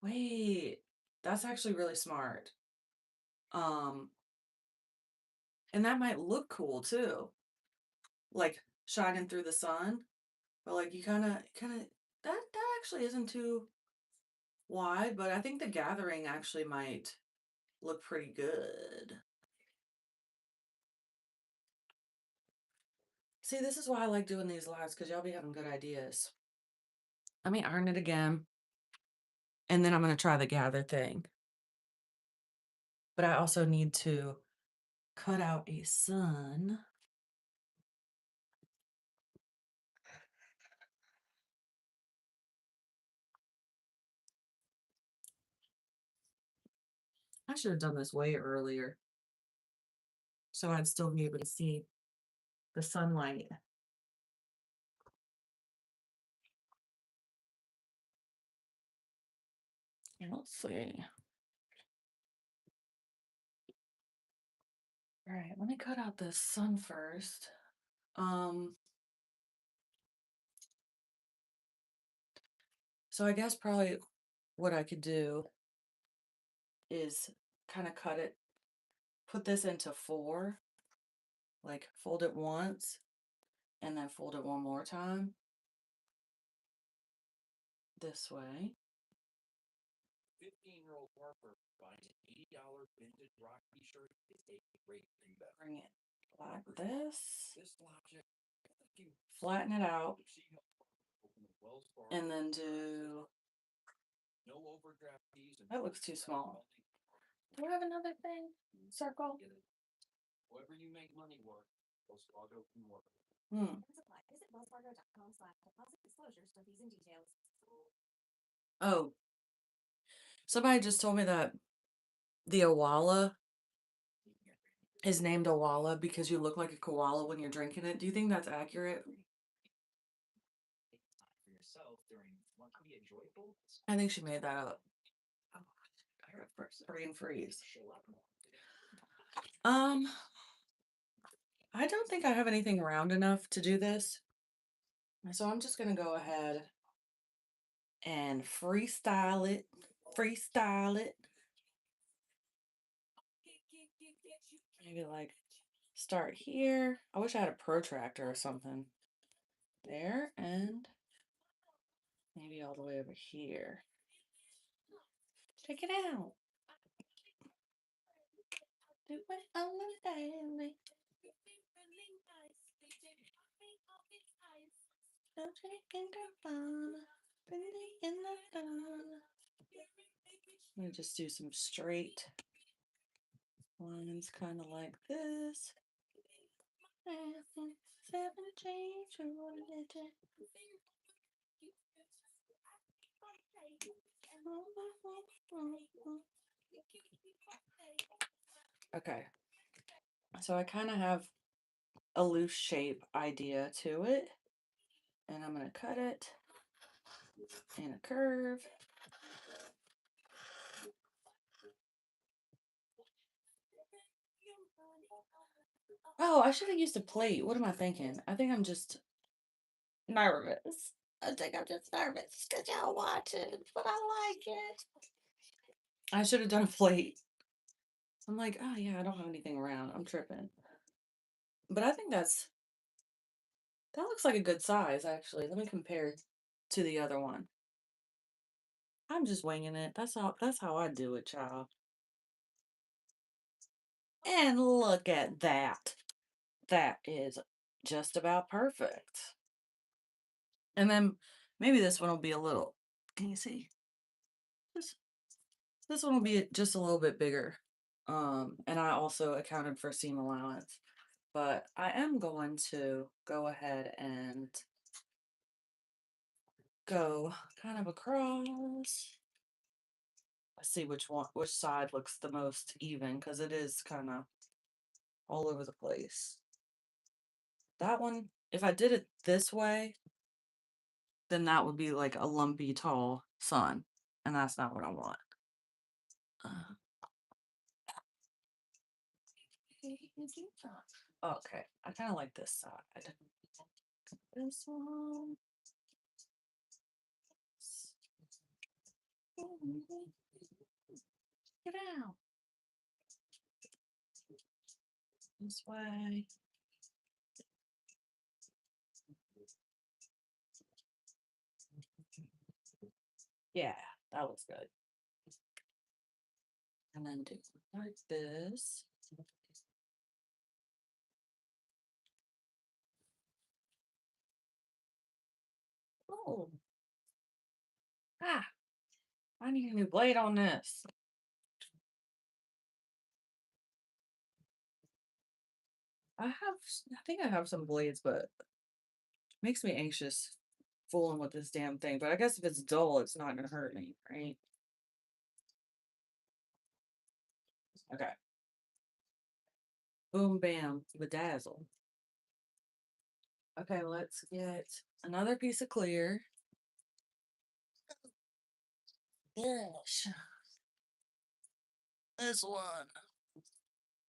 Wait, that's actually really smart. Um, and that might look cool too. Like shining through the sun, but like you kind of that actually isn't too wide, but I think the gathering actually might look pretty good. See, this is why I like doing these lives, because y'all be having good ideas. Let me iron it again, and then I'm going to try the gather thing. But I also need to cut out a sun. I should have done this way earlier, so I'd still be able to see the sunlight. Let's see. All right, let me cut out the sun first. So I guess probably what I could do is kind of cut it, put this into 4, like fold it once and then fold it one more time this way. 15-year-old Harper finds an $80 vintage rock t-shirt is a great investment. Bring it like this. Flatten it out. And then do. That looks too small. Do I have another thing? Circle? Wherever you make money work, Wells Fargo can work. Oh, somebody just told me that the Awala is named Awala because you look like a koala when you're drinking it. Do you think that's accurate? I think she made that up. Hurry and freeze. I don't think I have anything round enough to do this. So I'm just gonna go ahead and freestyle it. Freestyle it. Maybe like start here. I wish I had a protractor or something. There, and maybe all the way over here. Check it out. Do it on the daily. I'm gonna just do some straight lines, kind of like this. Okay, so I kind of have a loose shape idea to it, and I'm going to cut it in a curve. Oh, I should have used a plate. What am I thinking? I think I'm just nervous. I think I'm just nervous because y'all watch it, but I like it. I should have done a plate. I'm like, oh yeah, I don't have anything around. I'm tripping. But I think that looks like a good size, actually. Let me compare to the other one. I'm just winging it. That's how I do it, child. And look at that. That is just about perfect. And then maybe this one will be a little, can you see? This one will be just a little bit bigger. And I also accounted for seam allowance. But I am going to go ahead and go kind of across. Let's see which side looks the most even, because it is kind of all over the place. That one If I did it this way, then that would be like a lumpy, tall sun, and that's not what I want. Uh, okay, I kind of like this side. This one. Get out. This way. Yeah, that looks good. And then do like this. Oh, ah, I need a new blade on this. I think I have some blades, but it makes me anxious fooling with this damn thing. But I guess if it's dull, it's not gonna hurt me, right? Okay. Boom, bam, bedazzle. Okay, let's get another piece of clear. Yes. This one.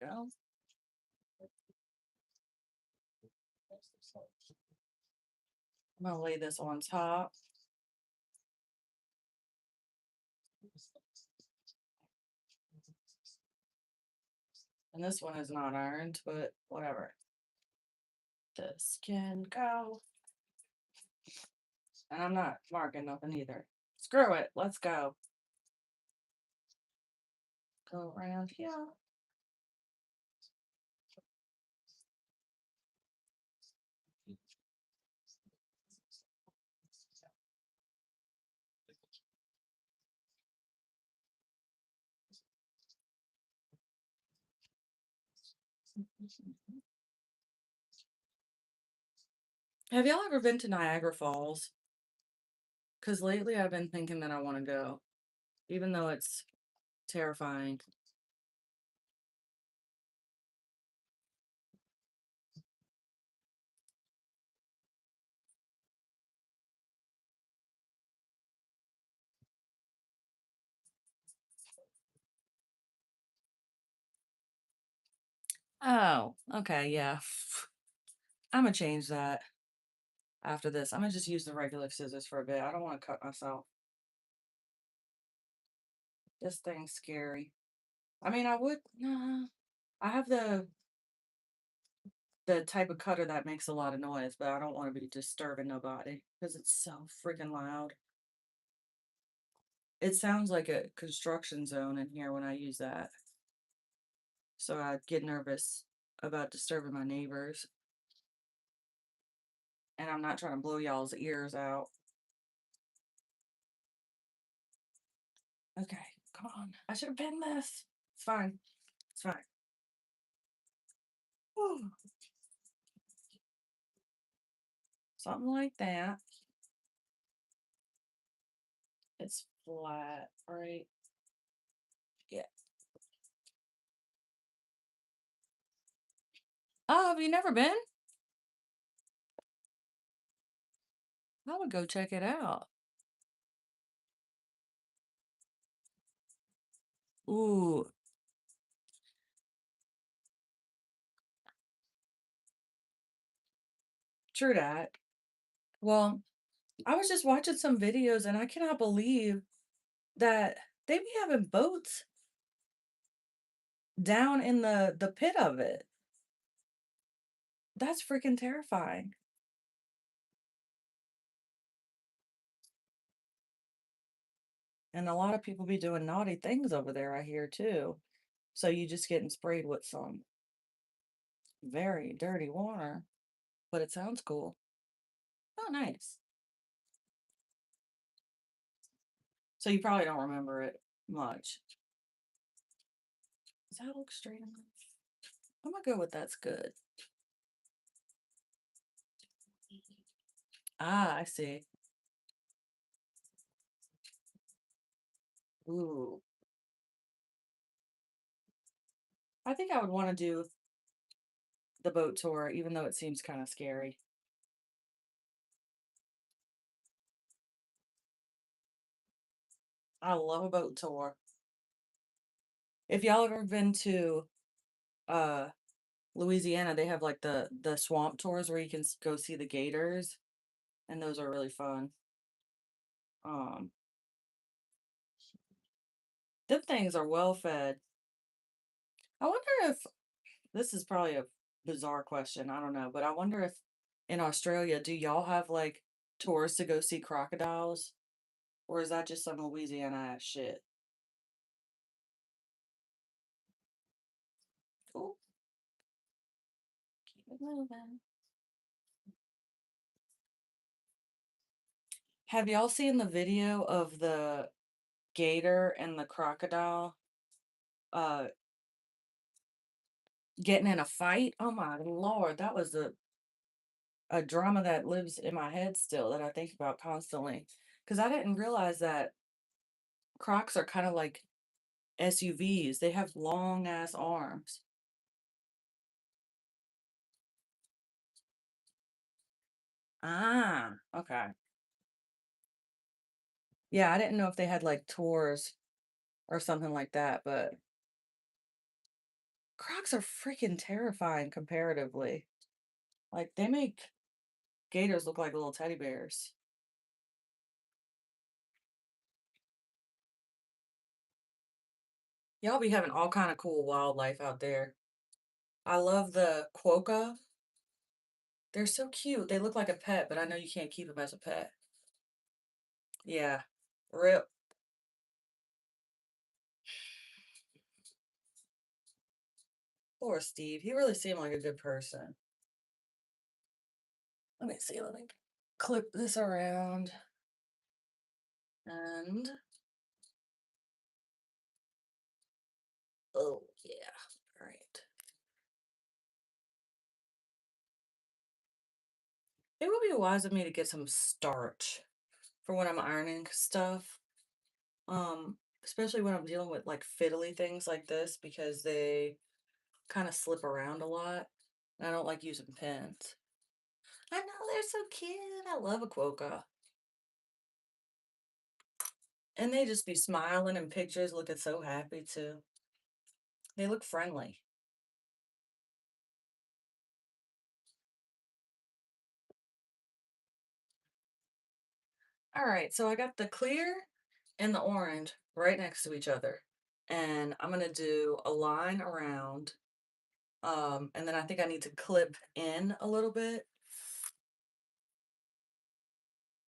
Go. I'm gonna lay this on top. And this one is not ironed, but whatever. This can go. And I'm not marking nothing either. Screw it. Let's go. Go around here. Have y'all ever been to Niagara Falls? Because lately I've been thinking that I want to go, even though it's terrifying. Oh, okay, yeah. I'm gonna change that after this. I'm gonna just use the regular scissors for a bit. I don't want to cut myself. This thing's scary. I mean, I would. Nah, I have the type of cutter that makes a lot of noise, but I don't want to be disturbing nobody because it's so freaking loud. It sounds like a construction zone in here when I use that. So I get nervous about disturbing my neighbors. And I'm not trying to blow y'all's ears out. Okay, come on. I should have pinned this. It's fine. It's fine. Whew. Something like that. It's flat, right? Yeah. Oh, have you never been? I would go check it out. Ooh, true that. Well, I was just watching some videos and I cannot believe that they be having boats down in the pit of it. That's freaking terrifying. And a lot of people be doing naughty things over there, I hear too. So you just getting sprayed with some very dirty water, but it sounds cool. Oh, nice. So you probably don't remember it much. Does that look straight enough? I'm gonna go with that's good. Ah, I see. Ooh. I think I would want to do the boat tour, even though it seems kind of scary. I love a boat tour. If y'all ever been to uh Louisiana, they have like the swamp tours where you can go see the gators, and those are really fun. Um, them things are well fed. I wonder if this is probably a bizarre question. I don't know, but I wonder if in Australia, do y'all have like tours to go see crocodiles, or is that just some Louisiana ass shit? Cool. Keep it moving. Have y'all seen the video of the gator and the crocodile uh getting in a fight? Oh my lord, that was a drama that lives in my head still that I think about constantly. Because I didn't realize that crocs are kind of like SUVs. They have long ass arms. Ah, okay. Yeah, I didn't know if they had like tours or something like that, but crocs are freaking terrifying comparatively. Like they make gators look like little teddy bears. Y'all be having all kind of cool wildlife out there. I love the quokka. They're so cute. They look like a pet, but I know you can't keep them as a pet. Yeah. Rip. Poor Steve. He really seemed like a good person. Let me see. Let me clip this around. And oh yeah. All right. It would be wise of me to get some starch for when I'm ironing stuff. Especially when I'm dealing with like fiddly things like this because they kind of slip around a lot. And I don't like using pins. I know they're so cute. I love a quokka. And they just be smiling in pictures, looking so happy too. They look friendly. All right, so I got the clear and the orange right next to each other. And I'm gonna do a line around. And then I think I need to clip in a little bit.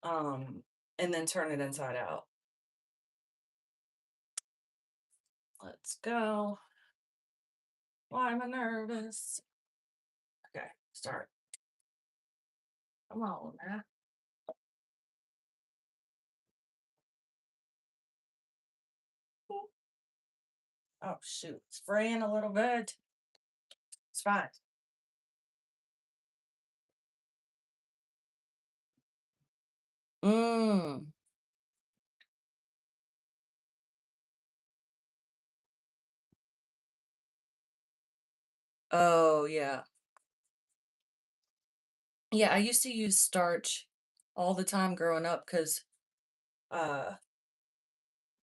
Um, and then turn it inside out. Let's go. Why am I nervous? Okay, start. Come on, man. Oh shoot, spraying a little bit. It's fine. Mmm. Oh yeah. Yeah, I used to use starch all the time growing up because uh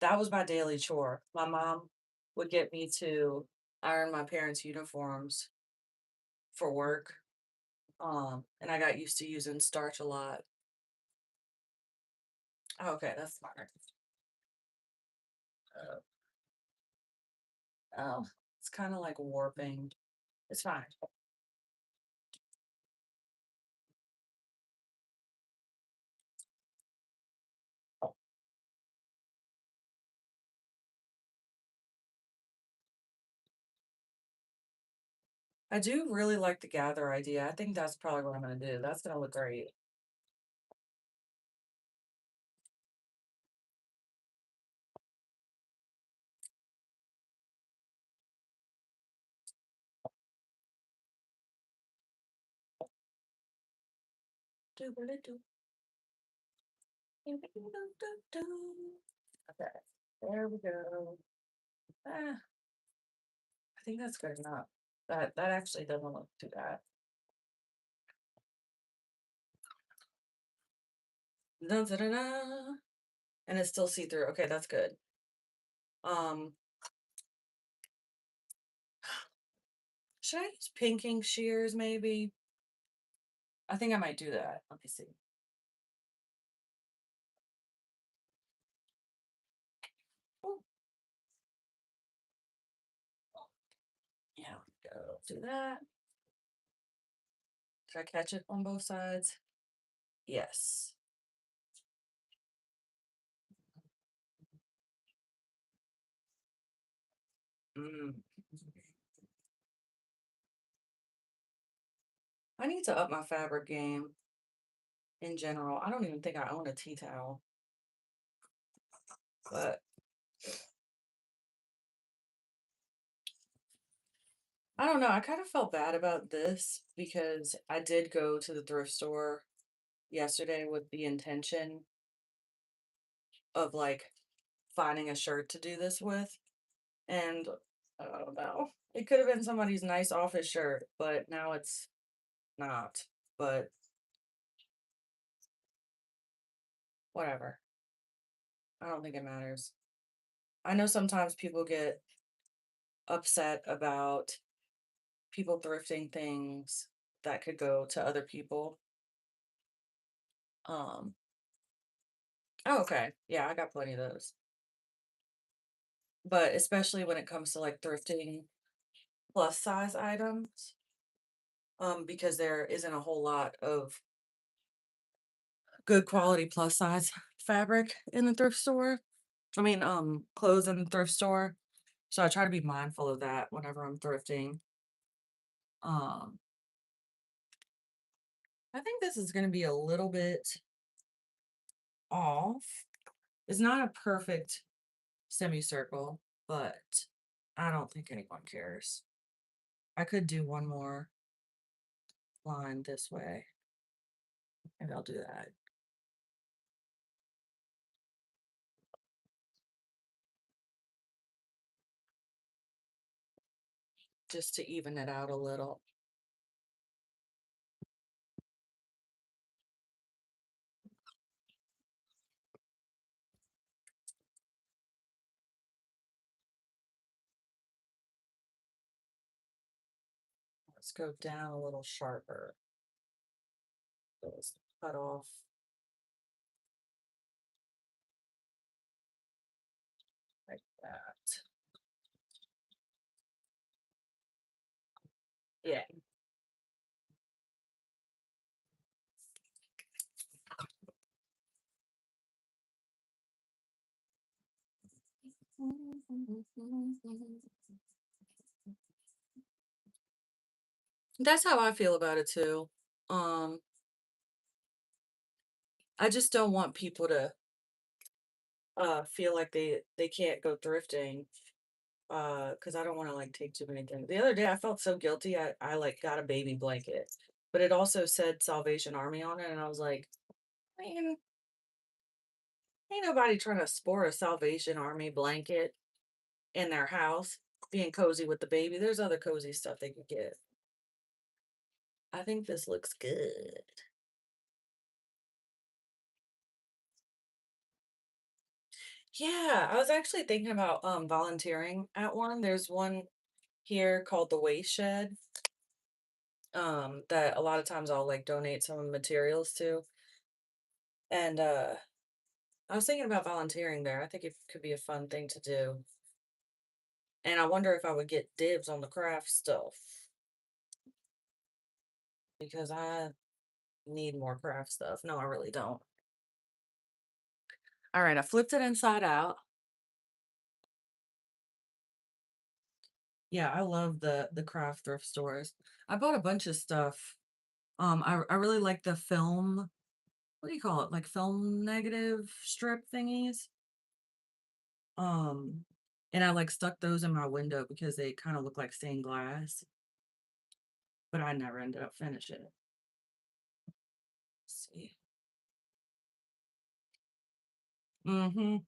that was my daily chore. My mom would get me to iron my parents' uniforms for work. And I got used to using starch a lot. Okay, that's smart. Uh, oh, it's kind of like warping. It's fine. I do really like the gather idea. I think that's probably what I'm gonna do. That's gonna look great. Doobly-doo, doobly-doo-doo-doo. Okay, there we go. Ah, I think that's good enough. That actually doesn't look too bad. Da, da, da, da. And it's still see through. Okay, that's good. Um, should I use pinking shears maybe? I think I might do that. Let me see. Ooh, yeah, go do that. Did I catch it on both sides? Yes. Mm. I need to up my fabric game in general. I don't even think I own a tea towel, but I don't know. I kind of felt bad about this because I did go to the thrift store yesterday with the intention of like finding a shirt to do this with. And I don't know. It could have been somebody's nice office shirt, but now it's not. But whatever. I don't think it matters. I know sometimes people get upset about people thrifting things that could go to other people. Um, oh, okay. Yeah, I got plenty of those. But especially when it comes to like thrifting plus size items, because there isn't a whole lot of good quality plus size fabric in the thrift store. I mean, clothes in the thrift store. So I try to be mindful of that whenever I'm thrifting. Um, I think this is going to be a little bit off. It's not a perfect semicircle, but I don't think anyone cares. I could do one more line this way. Maybe I'll do that. Just to even it out a little. Let's go down a little sharper. So let's cut off like that. Yeah. That's how I feel about it too. Um, I just don't want people to feel like they can't go thrifting because I don't want to like take too many things. The other day I felt so guilty. I like got a baby blanket, but it also said Salvation Army on it, and I was like, man, ain't nobody trying to sport a Salvation Army blanket in their house, being cozy with the baby. There's other cozy stuff they could get. I think this looks good. Yeah, I was actually thinking about volunteering at one. There's one here called the Waste Shed, that a lot of times I'll like donate some of the materials to. And I was thinking about volunteering there. I think it could be a fun thing to do. And I wonder if I would get dibs on the craft stuff because I need more craft stuff. No, I really don't. All right, I flipped it inside out. Yeah, I love the craft thrift stores. I bought a bunch of stuff. I really like the film, what do you call it? Like film negative strip thingies. Um, and I like stuck those in my window because they kind of look like stained glass, but I never ended up finishing it. Let's see. Mm-hmm.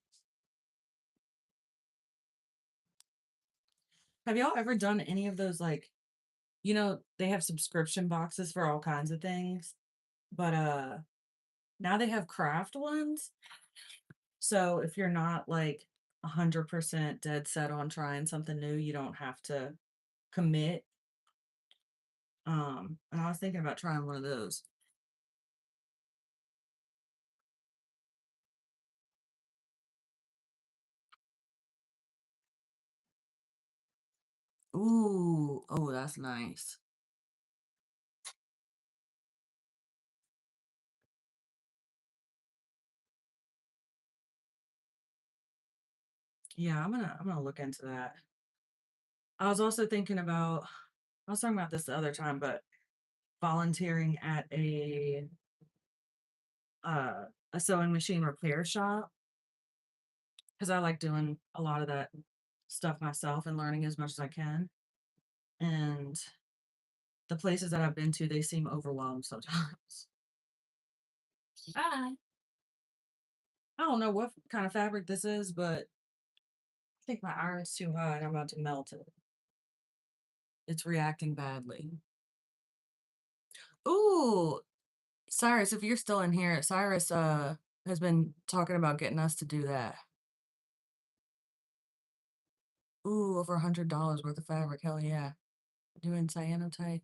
Have y'all ever done any of those like, they have subscription boxes for all kinds of things, but now they have craft ones. So if you're not like 100% dead set on trying something new, you don't have to commit. And I was thinking about trying one of those. Ooh, oh, that's nice. Yeah, I'm gonna look into that. I was also thinking about I was talking about this the other time, but volunteering at uh a sewing machine repair shop because I like doing a lot of that stuff myself and learning as much as I can. And the places that I've been to, they seem overwhelmed sometimes. I I don't know what kind of fabric this is, but I think my iron's too hot and I'm about to melt it. It's reacting badly. Ooh, Cyrus, if you're still in here, Cyrus has been talking about getting us to do that. Ooh, over $100 worth of fabric. Hell yeah. Doing cyanotype.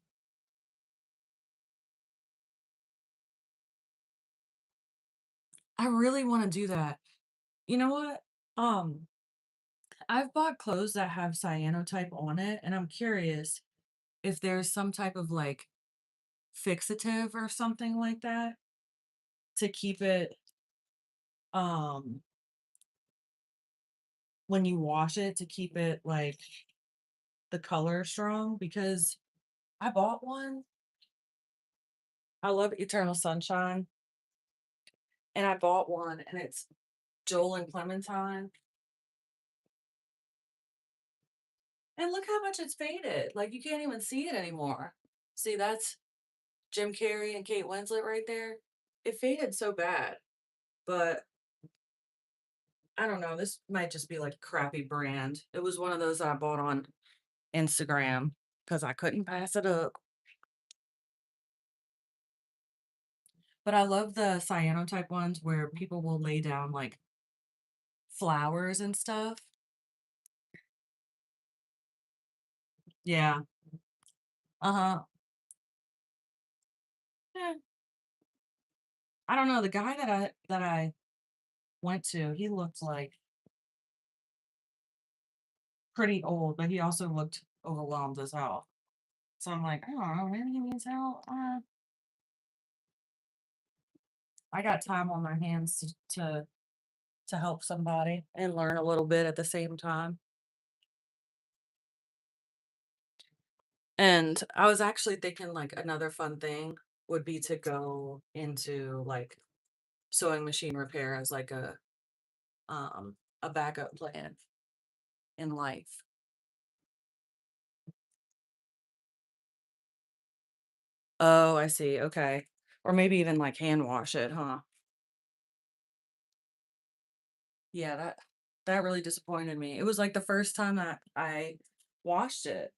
I really want to do that. You know what? Um, I've bought clothes that have cyanotype on it, and I'm curious if there's some type of like fixative or something like that to keep it um when you wash it to keep it like the color strong because I bought one. I love Eternal Sunshine and I bought one and it's Joel and Clementine. And look how much it's faded. Like you can't even see it anymore. See, that's Jim Carrey and Kate Winslet right there. It faded so bad, but I don't know. This might just be like a crappy brand. It was one of those that I bought on Instagram because I couldn't pass it up. But I love the cyanotype ones where people will lay down like flowers and stuff. Yeah. Uh-huh. Yeah. I don't know. The guy that I went to, he looked like pretty old, but he also looked overwhelmed as hell. So I'm like, I don't know, maybe he needs help. I got time on my hands to help somebody and learn a little bit at the same time. And I was actually thinking like another fun thing would be to go into like sewing machine repair as like a backup plan in life. Oh, I see. Okay. Or maybe even like hand wash it, huh? Yeah, that really disappointed me. It was like the first time that I washed it.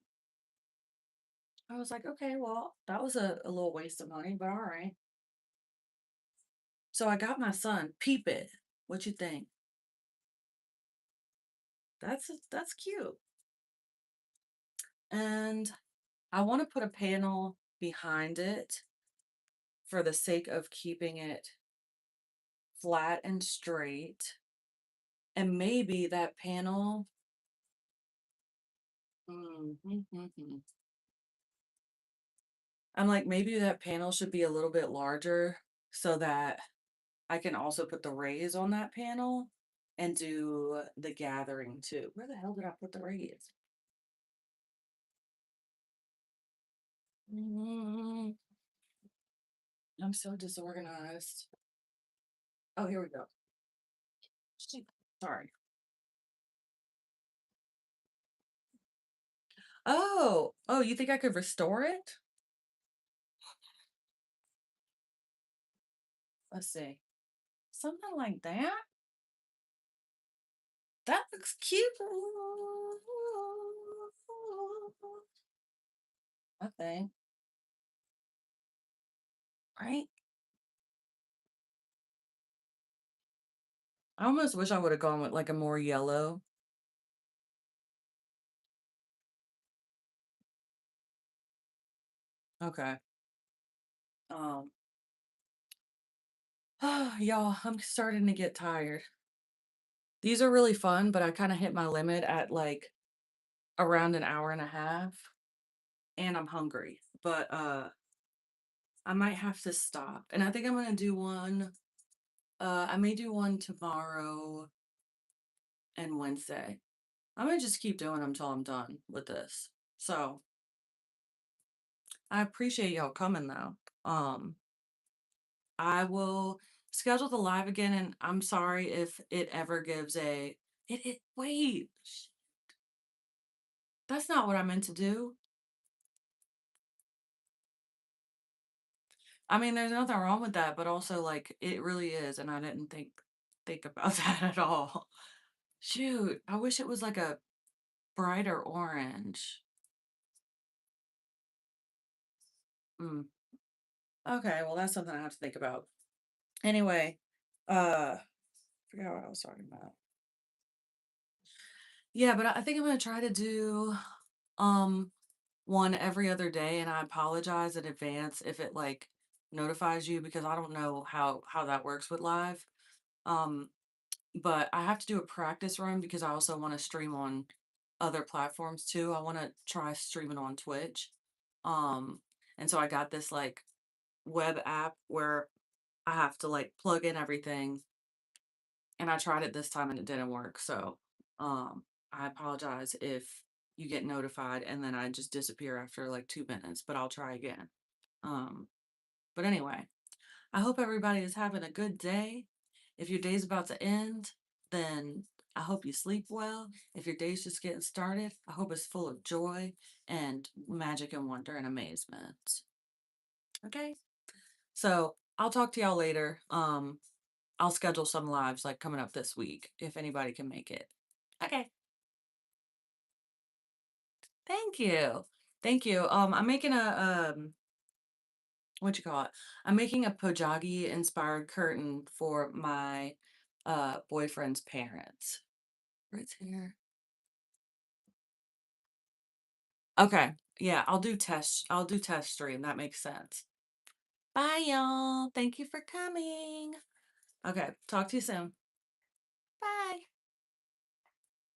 I was like, okay, well, that was a little waste of money, but all right. So I got my son, peep it. What you think? That's cute. And I want to put a panel behind it for the sake of keeping it flat and straight. And maybe that panel, I'm like, maybe that panel should be a little bit larger so that I can also put the rays on that panel and do the gathering too. Where the hell did I put the rays? Mm, I'm so disorganized. Oh, here we go. Shoot. Sorry. Oh, you think I could restore it? Let's see. Something like that? That looks cute. I think, right? I almost wish I would have gone with like a more yellow. Okay. Um, y'all, I'm starting to get tired. These are really fun, but I kind of hit my limit at like around an hour and a half, and I'm hungry. But I might have to stop. And I think I'm gonna do one. I may do one tomorrow and Wednesday. I'm gonna just keep doing them until I'm done with this. So I appreciate y'all coming though. Um, I will schedule the live again, and I'm sorry if it ever gives a it wait. That's not what I meant to do. I mean, there's nothing wrong with that, but also like it really is, and I didn't think about that at all. Shoot, I wish it was like a brighter orange. Mm. Okay, well that's something I have to think about. Anyway, forgot what I was talking about. Yeah, but I think I'm gonna try to do um one every other day, and I apologize in advance if it like notifies you because I don't know how that works with live. Um, but I have to do a practice run because I also want to stream on other platforms too. I want to try streaming on Twitch. Um, and so I got this like web app where I have to like plug in everything, and I tried it this time and it didn't work. So, I apologize if you get notified and then I just disappear after like 2 minutes, but I'll try again. Um, but anyway, I hope everybody is having a good day. If your day's about to end, then I hope you sleep well. If your day's just getting started, I hope it's full of joy and magic and wonder and amazement. Okay? So I'll talk to y'all later. I'll schedule some lives like coming up this week if anybody can make it. Okay. Thank you. Thank you. I'm making a what you call it? I'm making a Pojagi inspired curtain for my boyfriend's parents. Right here. Okay. Yeah, I'll do test stream. That makes sense. Bye y'all. Thank you for coming. Okay, talk to you soon. Bye.